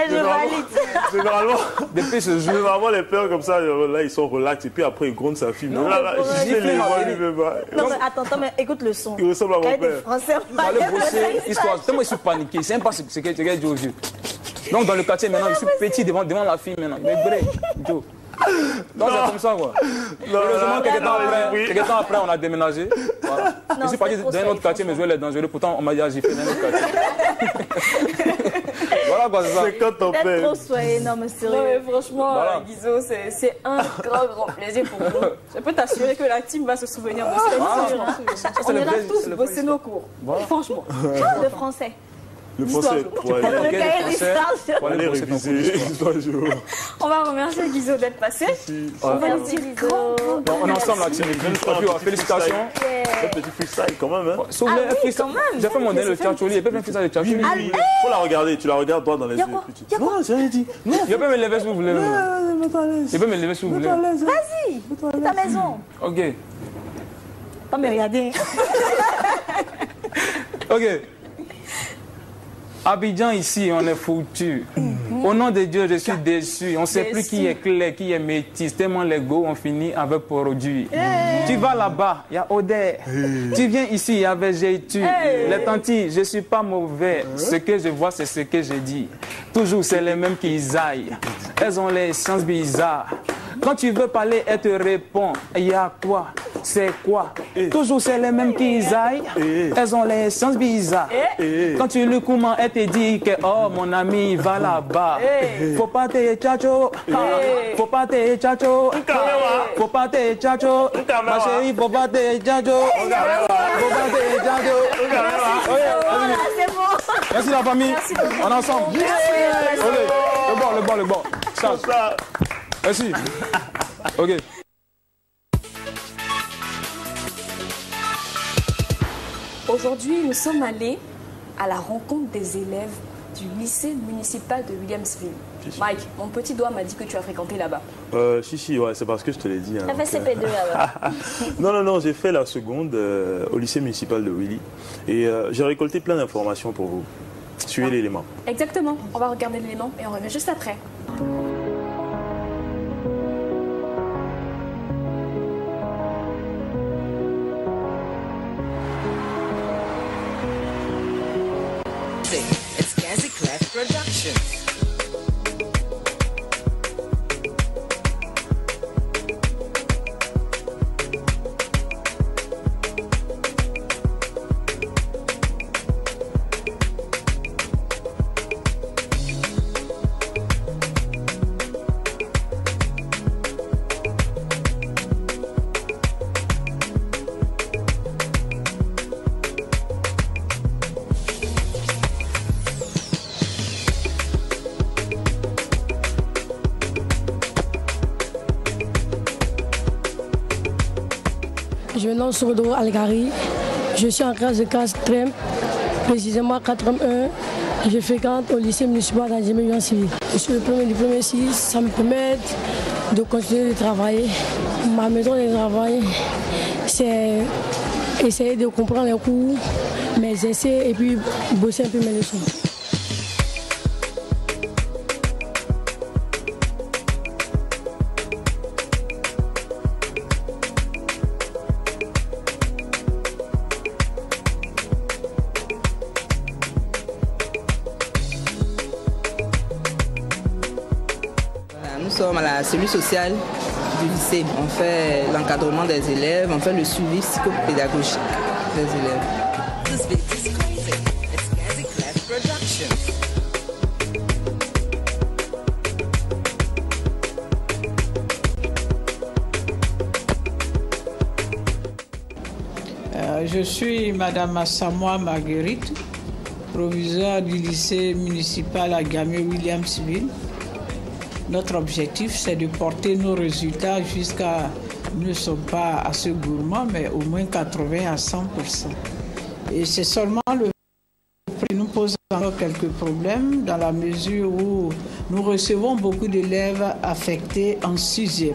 je valide. Généralement, depuis ce jour, généralement, les pères comme ça, là, ils sont relax et puis après, ils grondent sa fille. Non, là, gifler les voix lui-même. Non, mais attends, mais écoute le son. Il ressemble à mon père. Français, aller bosser, histoire. Tellement je suis paniqué, je ne sais même pas ce qu'elle dit aux yeux. Donc dans le quartier maintenant, je suis petit devant la fille maintenant. Mais vrai, Joe. Non, c'est comme ça quoi. Heureusement, quelques temps après, on a déménagé. Voilà. Je suis parti dans un autre quartier, mais je vais être dangereux. Pourtant, on m'a dit, j'ai fait dans un autre quartier. Voilà quoi, c'est ça. C'est quand ton père. Trop soyez, non mais sérieux. Non mais franchement, voilà. Guizo, c'est un grand plaisir pour nous. Je peux t'assurer que la team va se souvenir de ça. On ira tous bosser nos cours. Voilà. Franchement. Le français. Le français, pour aller réviser l'histoire du jour. On va remercier Guizo d'être passé. On va lui dire on est ensemble là, team. Félicitations. Un petit freestyle quand même. Hein. J'ai fait mon nez le tchatcholi. Il peut faire un freestyle de tchatcholi. Il faut la regarder. Tu la regardes droit dans les yeux. Non, j'ai rien dit. Il peut me lever si vous voulez. Il peut me lever si vous voulez. Vas-y, c'est ta maison. Ok. Pas me regarder. Ok. Abidjan ici, on est foutu. Au nom de Dieu, je suis déçu. On ne sait plus qui est clair, qui est métis. Tellement les go ont fini avec produit. Tu vas là-bas, il y a odeur. Tu viens ici, il y a végétu. Les tantis, je ne suis pas mauvais. Ce que je vois, c'est ce que je dis. Toujours, c'est les mêmes qui aillent. Elles ont les sens bizarres. Quand tu veux parler, elle te répond. Il y a quoi? C'est quoi? Toujours c'est les mêmes qui aillent. Elles ont les sens bizarres. Quand tu lui commences, elle te dit que oh mon ami va là-bas. Faut pas te tchacho. Faut pas te tchacho. Faut pas te tchacho. Ma chérie, faut pas te tchacho. Faut pas te tchacho. C'est bon. Merci la famille. On est ensemble. Le bon. Ça. Merci. Ok. Aujourd'hui, nous sommes allés à la rencontre des élèves du lycée municipal de Williamsville. Mike, mon petit doigt m'a dit que tu as fréquenté là-bas. Si, ouais, c'est parce que je te l'ai dit. Tu as fait CP2 là-bas. Non, j'ai fait la seconde au lycée municipal de Willy. Et j'ai récolté plein d'informations pour vous. Suivez l'élément. Exactement. On va regarder l'élément et on revient juste après. It's Gazi Clef Productions. Je me nomme Sourdo Algari. Je suis en classe de 4e, précisément 4e1. Je fréquente au lycée municipal d'Adjemé Civil. Je suis le premier du premier 6. Ça me permet de continuer de travailler. Ma méthode de travail, c'est essayer de comprendre les cours, mes essais et puis bosser un peu mes leçons. Nous sommes à la cellule sociale du lycée. On fait l'encadrement des élèves, on fait le suivi psychopédagogique des élèves. Je suis Madame Assamoah Marguerite, proviseure du lycée municipal à Gamé-Williamsville. Notre objectif, c'est de porter nos résultats jusqu'à, nous ne sommes pas assez gourmands, mais au moins 80 à 100%. Et c'est seulement le prix qui nous pose encore quelques problèmes dans la mesure où nous recevons beaucoup d'élèves affectés en 6e.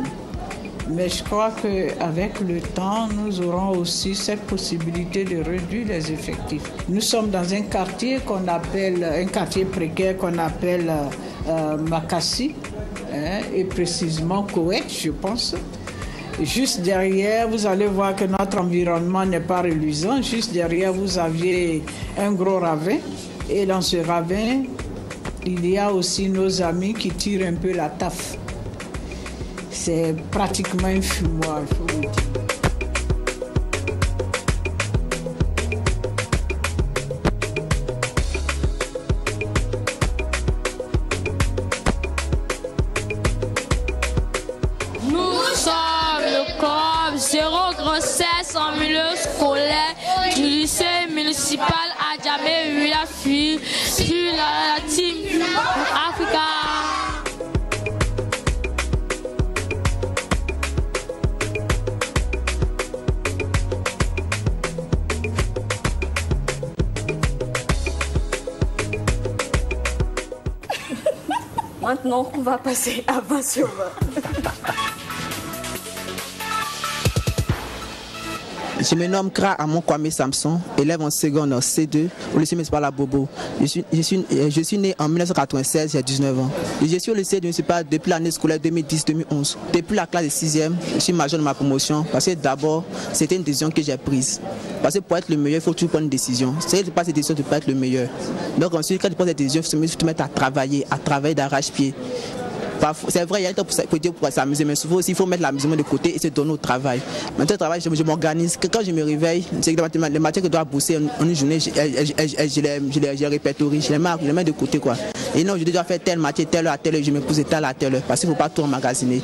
Mais je crois qu'avec le temps, nous aurons aussi cette possibilité de réduire les effectifs. Nous sommes dans un quartier qu'on appelle, un quartier précaire qu'on appelle Makassi, hein, et précisément Koweït, je pense. Juste derrière, vous allez voir que notre environnement n'est pas reluisant. Juste derrière, vous aviez un gros ravin. Et dans ce ravin, il y a aussi nos amis qui tirent un peu la taf. C'est pratiquement un fumoir, il faut le dire. Nous sommes le corps 0 grossesse en milieu scolaire du lycée municipal à Djamé Wilafi sur la team Africa. Maintenant, on va passer à 20 sur 20. Je me nomme Kra Amon Kwame Samson, élève en seconde en C2 au lycée municipal à Bobo. Je suis né en 1996, j'ai 19 ans. Je suis au lycée municipal depuis l'année scolaire 2010-2011. Depuis la classe de 6e, je suis major de ma promotion parce que d'abord, c'était une décision que j'ai prise. Parce que pour être le meilleur, il faut que tu prennes une décision. Si tu passes cette décision, tu peux être le meilleur. Donc ensuite, quand tu prends cette décision, il faut te mettre à travailler d'arrache-pied. C'est vrai, il y a un temps pour s'amuser, mais souvent aussi il faut mettre l'amusement de côté et se donner au travail. Maintenant, le travail, je m'organise. Quand je me réveille, c'est que les matières que je dois bosser en une journée, je les répertorie, je les mets de côté, quoi. Et non, je dois faire telle matière, telle heure à telle heure, je me pose telle à telle heure, parce qu'il ne faut pas tout emmagasiner.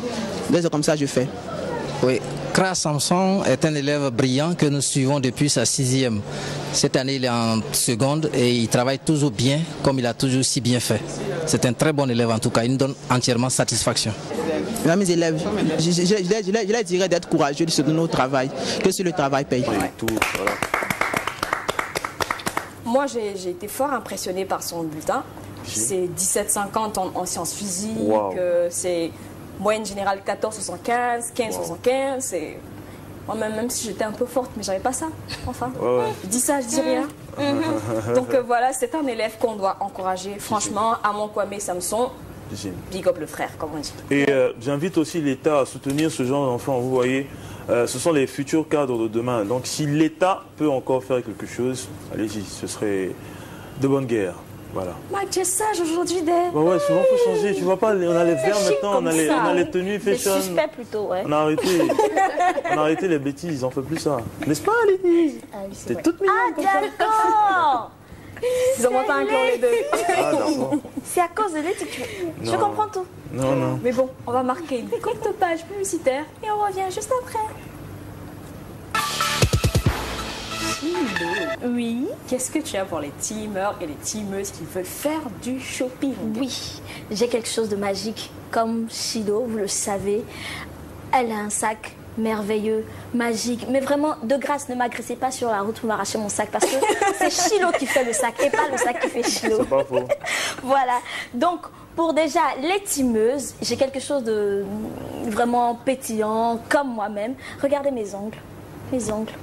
Donc c'est comme ça que je fais. Oui, Kra Samson est un élève brillant que nous suivons depuis sa 6e. Cette année, il est en seconde et il travaille toujours bien, comme il a toujours si bien fait. C'est un très bon élève en tout cas, il nous donne entièrement satisfaction. Mes élèves, je leur dirais d'être courageux, de se donner au travail, que si le travail paye. Moi, j'ai été fort impressionnée par son bulletin. C'est 17,50 en sciences physiques, wow. C'est moyenne générale 14,75, 15,75. Moi, même si j'étais un peu forte, mais j'avais pas ça. Enfin, je dis ça, je dis rien. Donc voilà, c'est un élève qu'on doit encourager. Franchement, Amon Kwame Samson, big up le frère, comme on dit. Et j'invite aussi l'État à soutenir ce genre d'enfants. Vous voyez, ce sont les futurs cadres de demain. Donc si l'État peut encore faire quelque chose, allez-y, ce serait de bonne guerre. Voilà. Mike, tu es sage aujourd'hui, Dave. Bah ouais, souvent il faut changer. Tu vois pas, on a les verts maintenant, on a les tenues fashion. C'est suspect plutôt, ouais. On a arrêté les bêtises, on fait plus ça. N'est-ce pas, Lydie? T'es toute mignonne comme ça. D'accord. Ils ont monté un clan les deux. Ah, d'accord. C'est à cause de l'éthique. Je comprends tout. Non, non. Mais bon, on va marquer une courte page publicitaire et on revient juste après. Oui. Qu'est-ce que tu as pour les teamers et les teameuses qui veulent faire du shopping? Oui, j'ai quelque chose de magique. Comme Shido, vous le savez, elle a un sac merveilleux, magique. Mais vraiment, de grâce, ne m'agressez pas sur la route pour m'arracher mon sac parce que c'est Chilo qui fait le sac et pas le sac qui fait Chilo. C'est pas faux. Voilà. Donc, pour déjà les teameuses, j'ai quelque chose de vraiment pétillant, comme moi-même. Regardez mes ongles. Mes ongles.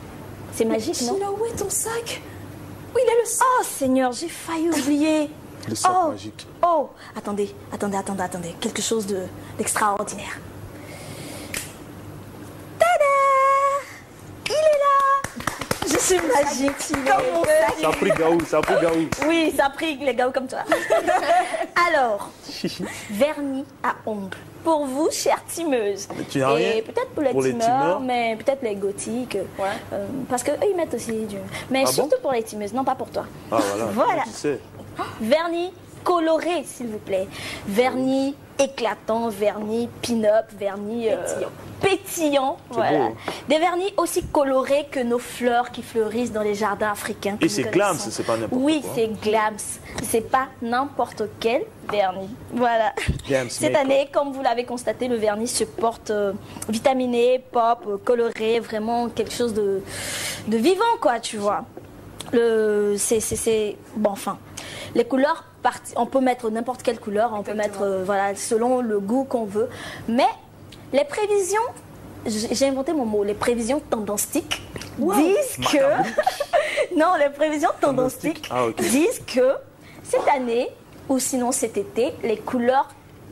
C'est magique, non? Chilo, où est ton sac? Où il est le sac? Oh Seigneur, j'ai failli oublier. Le sac magique. Oh, attendez. Quelque chose d'extraordinaire. Tada! Il est là! Je suis magique. Comme mon sac. Ça a pris Gaou, Oui, ça a pris les Gaou comme toi. Alors, vernis à ongles. Pour vous, chères teameuses. Tu n'as rien. Et peut-être pour les teamers, mais peut-être les gothiques. Ouais. Parce qu'eux, ils mettent aussi du... Mais surtout pour les teameuses, non pas pour toi. Ah voilà. Voilà. Tu sais. Vernis coloré, s'il vous plaît. Vernis éclatant, vernis pin-up, vernis pétillant. Voilà. Beau. Des vernis aussi colorés que nos fleurs qui fleurissent dans les jardins africains. Et c'est glams, c'est pas n'importe quoi. Oui, c'est glams. C'est pas n'importe quel vernis. Voilà. Cette année, comme vous l'avez constaté, le vernis se porte vitaminé, pop, coloré, vraiment quelque chose de vivant, quoi, tu vois. Bon, enfin, les couleurs, on peut mettre n'importe quelle couleur, on peut mettre, voilà, selon le goût qu'on veut. Mais les prévisions, j'ai inventé mon mot, les prévisions tendanstiques disent que... non, les prévisions tendanstiques disent que cette année, ou sinon cet été, les couleurs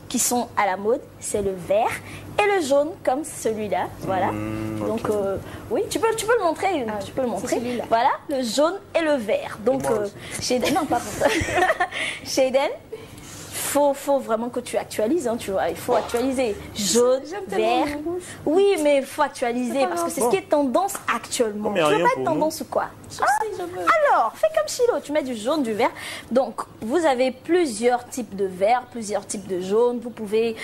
qui sont à la mode, c'est le vert et le jaune comme celui-là, voilà. Donc oui, tu peux le montrer, tu peux le montrer. Voilà, le jaune et le vert. Donc chez Eden, non pas pour ça. Chez Eden, faut vraiment que tu actualises, hein, tu vois. Il faut actualiser jaune, vert. Oui, mais il faut actualiser parce que c'est ce qui est tendance actuellement. Tu veux pas être tendance ou quoi? Alors, fais comme Chilo, tu mets du jaune, du vert. Donc, vous avez plusieurs types de vert, plusieurs types de jaune. Vous pouvez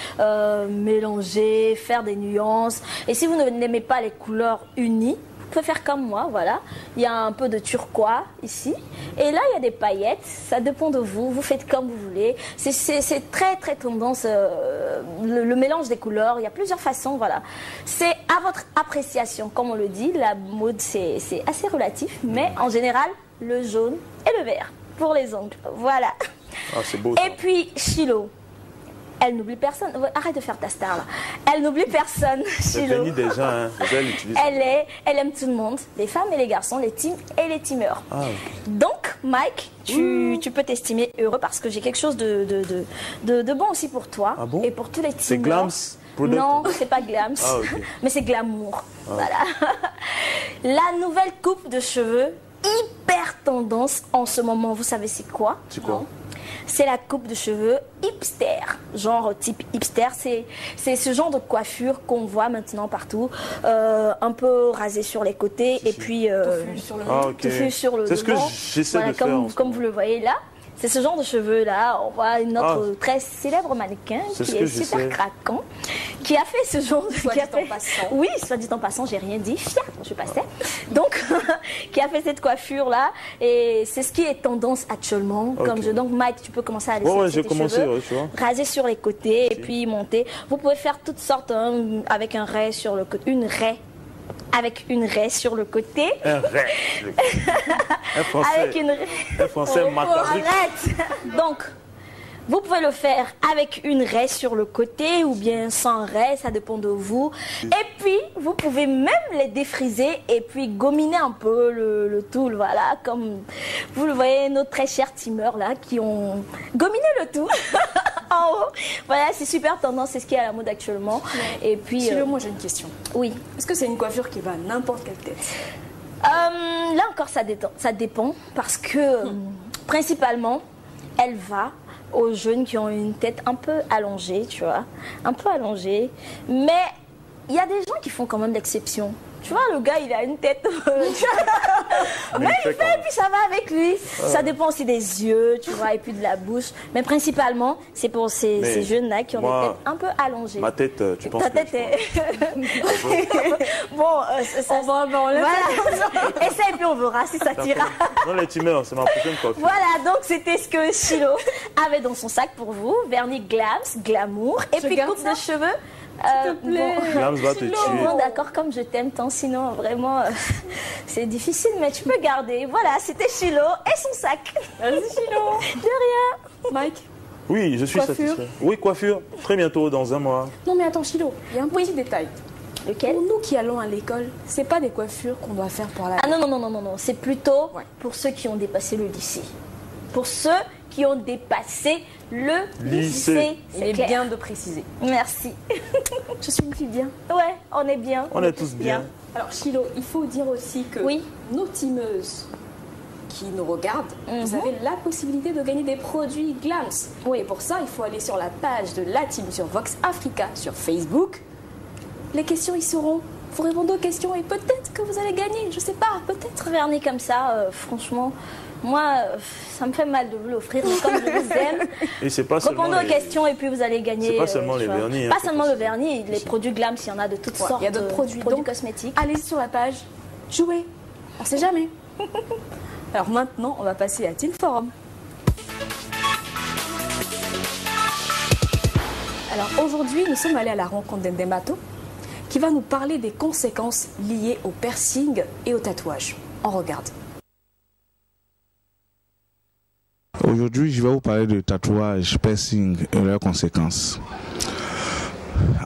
mélanger, faire des nuances. Et si vous n'aimez pas les couleurs unies, vous pouvez faire comme moi, voilà. Il y a un peu de turquoise ici. Et là, il y a des paillettes. Ça dépend de vous. Vous faites comme vous voulez. C'est très, très tendance, le mélange des couleurs. Il y a plusieurs façons, voilà. C'est à votre appréciation, comme on le dit. La mode, c'est assez relatif. Mais en général, le jaune et le vert pour les ongles. Voilà. Ah, c'est beau, ça. Et puis, Chilo. Elle n'oublie personne. Arrête de faire ta star là. Elle n'oublie personne. Chilo. Déjà, hein. Elle aime tout le monde, les femmes et les garçons, les teams et les teamers. Donc, Mike, tu peux t'estimer heureux parce que j'ai quelque chose de bon aussi pour toi et pour tous les teamers. C'est Glams? Non, c'est pas Glams, mais c'est Glamour. Voilà. La nouvelle coupe de cheveux hyper tendance en ce moment. Vous savez c'est quoi? C'est quoi? C'est la coupe de cheveux hipster, genre type hipster. C'est ce genre de coiffure qu'on voit maintenant partout, un peu rasé sur les côtés et puis touffu sur le C'est ce que j'essaie de faire. Comme vous le voyez là. C'est ce genre de cheveux-là. On voit notre très célèbre mannequin qui est super craquant, qui a fait ce genre de... Soit dit en passant. Oui, soit dit en passant, j'ai rien dit. Fiat, je passais. Donc, qui a fait cette coiffure-là. Et c'est ce qui est tendance actuellement. Donc, Mike, tu peux commencer à laisser tes cheveux, raser sur les côtés et puis monter. Vous pouvez faire toutes sortes avec un raie sur le côté. Avec une raie sur le côté. Un raie. Un français. Avec une raie. Un français arrête. Donc, vous pouvez le faire avec une raie sur le côté ou bien sans raie, ça dépend de vous. Et puis, vous pouvez même les défriser et puis gominer un peu le tout, voilà, comme vous le voyez, nos très chers teamers là qui ont gominé le tout. En haut. Voilà, c'est super tendance, c'est ce qui est à la mode actuellement. Et puis, moi j'ai une question. Oui. Est-ce que c'est une coiffure qui va à n'importe quelle tête? Là encore, ça dépend parce que principalement, elle va aux jeunes qui ont une tête un peu allongée, tu vois, un peu allongée. Mais il y a des gens qui font quand même l'exception. Tu vois, le gars, il a une tête... mais il fait, et puis ça va avec lui. Ça dépend aussi des yeux, tu vois, et puis de la bouche. Mais principalement, c'est pour ces jeunes-là qui ont des têtes un peu allongées. Ma tête, tu penses Ta tête est... Bon, on va enlever. Voilà. Essaye, puis on verra si ça t'ira. Non, les teamers, c'est ma prochaine coiffure. Voilà, donc c'était ce que Chilo avait dans son sac pour vous. Vernis Glams, Glamour, et puis coupe de cheveux. S'il te plaît. Glams va te tuer. Bon, d'accord, comme je t'aime tant, sinon vraiment c'est difficile, mais tu peux garder. Voilà, c'était Chilo et son sac. Merci Chilo. De rien. Mike. Oui, je suis satisfait. Oui, coiffure, très bientôt, dans un mois. Non mais attends Chilo, il y a un petit détail. Lequel? Pour nous qui allons à l'école, c'est pas des coiffures qu'on doit faire pour la... Ah non, c'est plutôt pour ceux qui ont dépassé le lycée. Pour ceux qui ont dépassé le lycée. Il est bien de préciser. Merci. Je suis une fille bien. Ouais, on est bien. On est tous bien. Alors Chilo, il faut dire aussi que nos teameuses qui nous regardent, vous avez la possibilité de gagner des produits Glams. Oui. Et pour ça, il faut aller sur la page de la team sur Vox Africa sur Facebook. Les questions y seront. Vous répondez aux questions et peut-être que vous allez gagner. Je sais pas, peut-être. Vernis comme ça, franchement, moi, ça me fait mal de vous l'offrir, mais comme je vous aime, et c'est pas répondez aux questions et puis vous allez gagner. C'est pas seulement les vernis. Pas seulement le vernis, les produits Glams, il y en a de toutes sortes. Il y a d'autres produits cosmétiques. Allez sur la page, jouez, on sait jamais. Alors maintenant, on va passer à Teen Forum. Alors aujourd'hui, nous sommes allés à la rencontre d'Endemato qui va nous parler des conséquences liées au piercing et au tatouage. On regarde. Aujourd'hui, je vais vous parler de tatouage, piercing et leurs conséquences.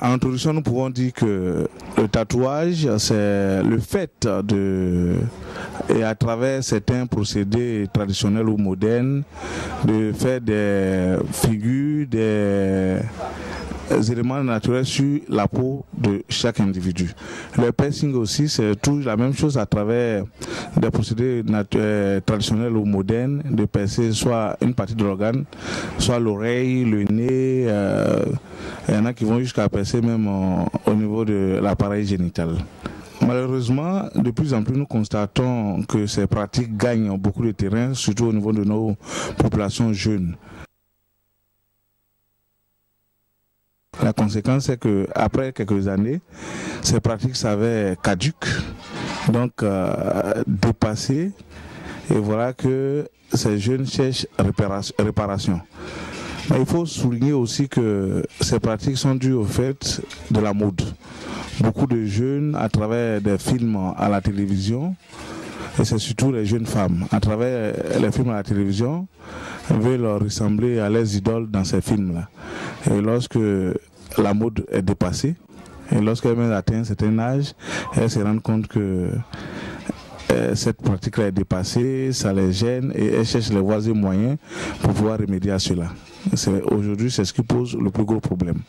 En introduction, nous pouvons dire que le tatouage, c'est le fait et à travers certains procédés traditionnels ou modernes, de faire des figures, des éléments naturels sur la peau de chaque individu. Le piercing aussi, c'est toujours la même chose à travers des procédés traditionnels ou modernes, de percer soit une partie de l'organe, soit l'oreille, le nez. Il y en a qui vont jusqu'à percer même au niveau de l'appareil génital. Malheureusement, de plus en plus, nous constatons que ces pratiques gagnent beaucoup de terrain, surtout au niveau de nos populations jeunes. La conséquence, c'est qu'après quelques années, ces pratiques s'avèrent caduques, donc dépassées, et voilà que ces jeunes cherchent réparation. Mais il faut souligner aussi que ces pratiques sont dues au fait de la mode. Beaucoup de jeunes, à travers des films à la télévision, et c'est surtout les jeunes femmes, à travers les films à la télévision, veulent ressembler à leurs idoles dans ces films-là. Et lorsque la mode est dépassée, et lorsqu'elles atteignent un certain âge, elles se rendent compte que cette pratique-là est dépassée, ça les gêne, et elles cherchent les voies et moyens pour pouvoir remédier à cela. Aujourd'hui, c'est ce qui pose le plus gros problème.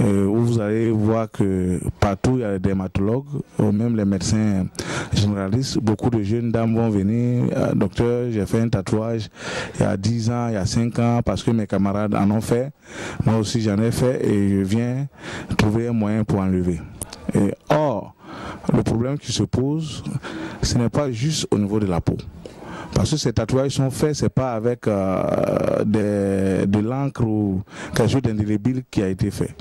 Où vous allez voir que partout il y a des dermatologues, ou même les médecins généralistes, beaucoup de jeunes dames vont venir, docteur, j'ai fait un tatouage il y a 10 ans, il y a 5 ans, parce que mes camarades en ont fait, moi aussi j'en ai fait, et je viens trouver un moyen pour enlever. Or, le problème qui se pose, ce n'est pas juste au niveau de la peau. Parce que ces tatouages sont faits, c'est pas avec de l'encre ou quelque chose d'indélébile qui a été fait.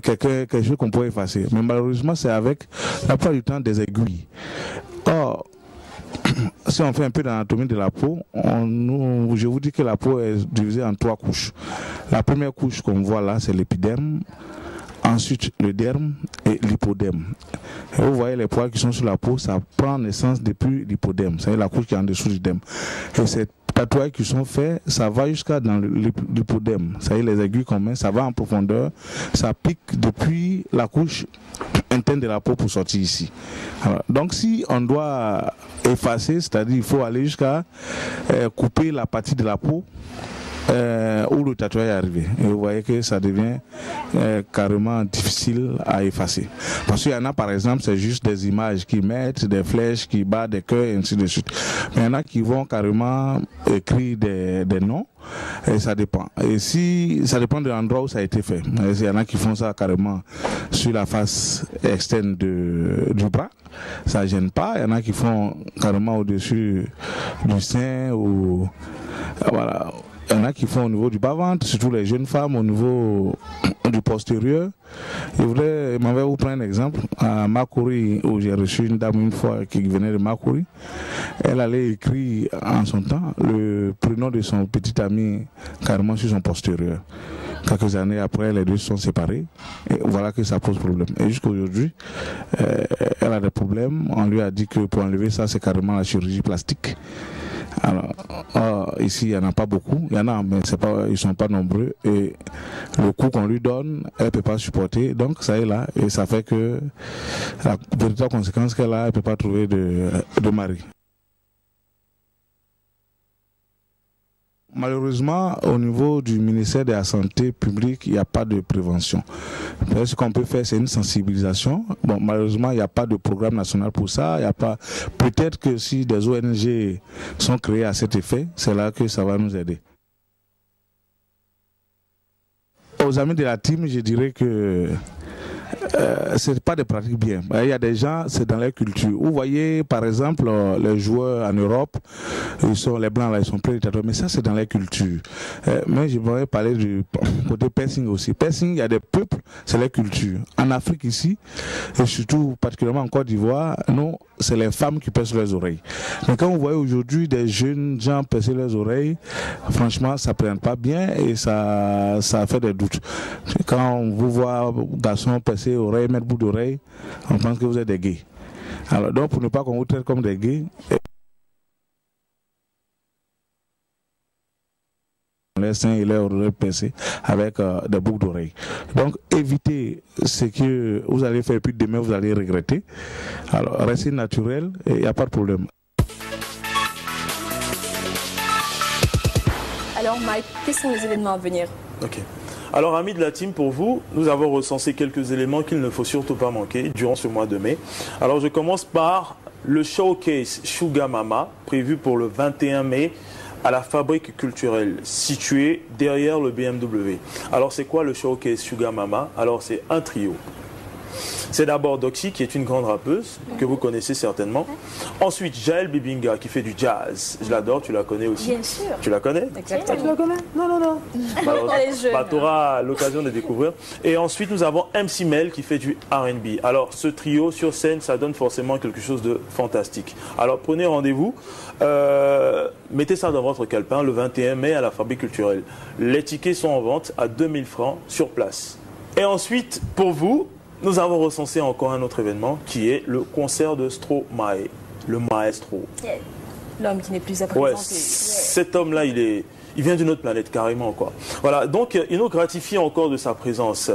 Quelque chose qu'on pourrait effacer. Mais malheureusement, c'est avec la plupart du temps des aiguilles. Or, si on fait un peu d'anatomie de la peau, je vous dis que la peau est divisée en 3 couches. La première couche qu'on voit là, c'est l'épiderme. Ensuite, le derme et l'hypoderme. Et vous voyez les poils qui sont sur la peau, ça prend naissance depuis l'hypoderme. C'est la couche qui est en dessous du derme. Et ces tatouages qui sont faits, ça va jusqu'à dans l'hypoderme. Ça y est, les aiguilles qu'on met, ça va en profondeur, ça pique depuis la couche interne de la peau pour sortir ici. Alors, donc si on doit effacer, c'est-à-dire il faut aller jusqu'à couper la partie de la peau, où le tatouage est arrivé. Et vous voyez que ça devient carrément difficile à effacer. Parce qu'il y en a, par exemple, c'est juste des images qui mettent, des flèches qui battent, des cœurs, et ainsi de suite. Mais il y en a qui vont carrément écrire des noms. Et ça dépend. Et si ça dépend de l'endroit où ça a été fait. Il y en a qui font ça carrément sur la face externe du bras. Ça ne gêne pas. Il y en a qui font carrément au-dessus du sein ou voilà. Il y en a qui font au niveau du bas-ventre, surtout les jeunes femmes au niveau du postérieur. Je m'en vais vous prendre un exemple. À Makuri, où j'ai reçu une dame une fois qui venait de Makuri, elle allait écrire en son temps le prénom de son petit ami carrément sur son postérieur. Quelques années après, les deux sont séparés. Et voilà que ça pose problème. Et jusqu'à aujourd'hui, elle a des problèmes. On lui a dit que pour enlever ça, c'est carrément la chirurgie plastique. Alors, ici, il n'y en a pas beaucoup. Il y en a, mais ils ne sont pas nombreux. Et le coût qu'on lui donne, elle ne peut pas supporter. Donc, ça est là. Et ça fait que la véritable conséquence qu'elle a, elle ne peut pas trouver de mari. Malheureusement, au niveau du ministère de la Santé publique, il n'y a pas de prévention. Ce qu'on peut faire, c'est une sensibilisation. Bon, malheureusement, il n'y a pas de programme national pour ça. Il y a pas. Peut-être que si des ONG sont créées à cet effet, c'est là que ça va nous aider. Aux amis de la team, je dirais que ce n'est pas des pratiques bien. Il y a des gens, c'est dans leur culture. Vous voyez, par exemple, les joueurs en Europe, les blancs là, ils sont pleins de tatouages, mais ça c'est dans leur culture. Mais je voudrais parler du côté piercing aussi. Piercing, il y a des peuples, c'est leur culture. En Afrique ici, et surtout particulièrement en Côte d'Ivoire, non, c'est les femmes qui percent leurs oreilles. Mais quand vous voyez aujourd'hui des jeunes gens percer leurs oreilles, franchement, ça ne prend pas bien et ça fait des doutes. Quand on vous voit garçons percer oreille, mettre bout d'oreille, on pense que vous êtes des gays. Alors donc pour ne pas qu'on vous traite comme des gays, les seins et leurs oreilles percées avec des boucles d'oreilles. Donc évitez ce que vous allez faire, puis demain vous allez regretter. Alors restez naturel et il n'y a pas de problème. Alors Mike, quels sont les événements à venir? Ok. Alors amis de la team, pour vous, nous avons recensé quelques éléments qu'il ne faut surtout pas manquer durant ce mois de mai. Alors je commence par le showcase Sugar Mama, prévu pour le 21 mai à la Fabrique culturelle située derrière le BMW. Alors c'est quoi le showcase Sugar Mama? Alors c'est un trio. C'est d'abord Doxy qui est une grande rappeuse que vous connaissez certainement. Ensuite Jaël Bibinga qui fait du jazz. Je l'adore, tu la connais aussi? Bien sûr. Tu la connais? Exactement. Ah, tu la connais? Non, non, non. Tu auras l'occasion de découvrir. Et ensuite nous avons MC Mel qui fait du R&B. Alors ce trio sur scène, ça donne forcément quelque chose de fantastique. Alors prenez rendez-vous. Mettez ça dans votre calepin le 21 mai à la Fabrique culturelle. Les tickets sont en vente à 2000 francs sur place. Et ensuite, pour vous, nous avons recensé encore un autre événement qui est le concert de Stromae, le maestro. L'homme qui n'est plus à présenter. Ouais, cet homme-là, il vient d'une autre planète carrément, quoi. Voilà, donc il nous gratifie encore de sa présence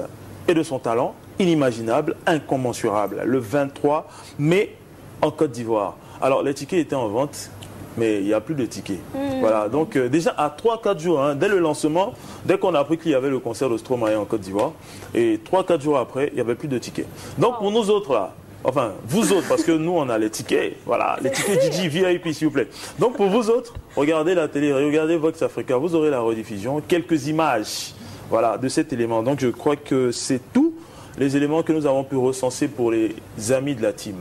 et de son talent inimaginable, incommensurable, le 23 mai en Côte d'Ivoire. Alors les tickets étaient en vente, mais il n'y a plus de tickets. Voilà, donc déjà à 3-4 jours, hein, dès le lancement, dès qu'on a appris qu'il y avait le concert de Stromae en Côte d'Ivoire, et 3-4 jours après, il n'y avait plus de tickets. Donc pour nous autres là, enfin vous autres, parce que nous on a les tickets, voilà, les tickets DJ VIP s'il vous plaît. Donc pour vous autres, regardez la télé, regardez Vox Africa, vous aurez la rediffusion, quelques images, voilà, de cet élément. Donc je crois que c'est tous les éléments que nous avons pu recenser pour les amis de la team.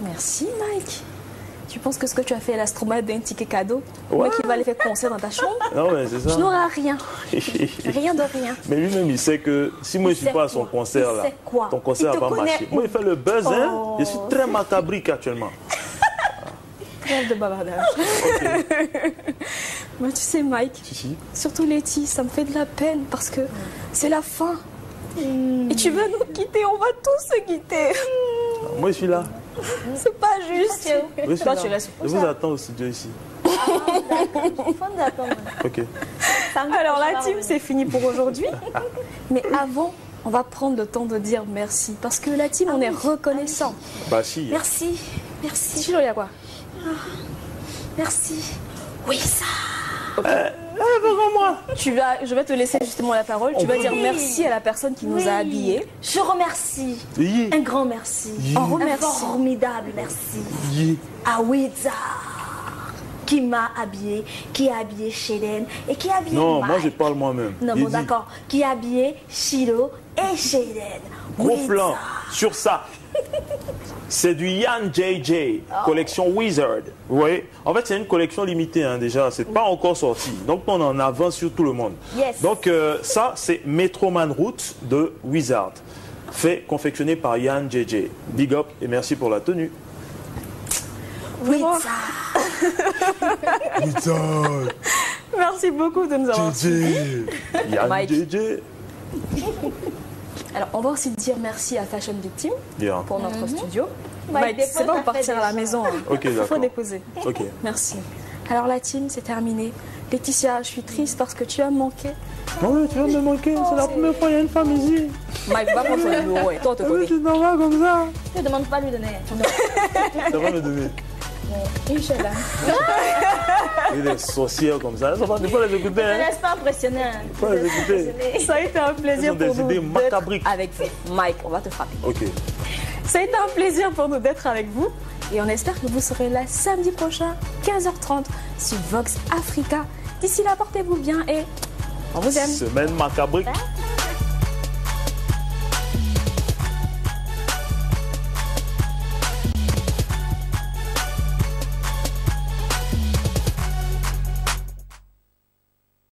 Merci Mike. Tu penses que ce que tu as fait à la Stromae d'un ticket cadeau, moi qui va aller faire concert dans ta chambre, non, mais c'est ça. Tu n'auras rien. Rien de rien. Mais lui-même, il sait que si moi je ne suis pas à son concert, là, ton concert va marcher. Moi, il fait le buzz, hein. Je suis très macabrique actuellement. Trêve de bavardage. Moi, tu sais, Mike, surtout Letty, ça me fait de la peine parce que c'est la fin. Et tu veux nous quitter, on va tous se quitter. Moi, je suis là. C'est pas juste. Oui, toi, tu restes. Je vous attends au studio ici. Ok. Alors la team, c'est fini pour aujourd'hui. Mais avant, on va prendre le temps de dire merci. Parce que la team, on est reconnaissant. Bah si. Merci. Merci. Tu il y a quoi? Merci. Oui, ça. Okay. Moi. Je vais te laisser justement la parole. Tu vas dire merci à la personne qui nous a habillés. Je remercie. Un grand merci. Un formidable merci. À Wiza qui m'a habillé, qui a habillé Shaden et qui a habillé Non, Mike. moi je parle moi-même. Non, bon d'accord. Qui a habillé Shido et Shaden. Gros plan sur ça. C'est du Yann JJ, collection Wizard. Vous voyez? En fait, c'est une collection limitée hein, déjà. C'est pas encore sorti. Donc, on en avance sur tout le monde. Yes. Donc, ça, c'est Metroman Roots de Wizard. Fait, confectionné par Yann JJ. Big up et merci pour la tenue. Wizard. Merci beaucoup de nous avoir suivis. Yann JJ. Alors, on va aussi dire merci à Fashion Victim pour notre studio. Mike, c'est pas pour partir à la maison. Ok, il faut déposer. Ok. Merci. Alors, la team, c'est terminé. Laetitia, je suis triste parce que tu as manqué. Oui, tu viens de me manquer. C'est la première fois qu'il y a une femme ici. Mike, va prendre ton numéro. Et toi, te connais. Tu t'en vas comme ça. Je ne demande pas à lui donner. Ça va me donner. Inch'Allah. Et des sorcières comme ça. Il faut les écouter. Ne laisse pas impressionner. Il faut les écouter. Ça a été un plaisir pour nous d'être avec vous. Mike, on va te frapper. Ok. Ça a été un plaisir pour nous d'être avec vous. Et on espère que vous serez là samedi prochain, 15h30, sur Vox Africa. D'ici là, portez-vous bien et on vous aime. Semaine macabrique.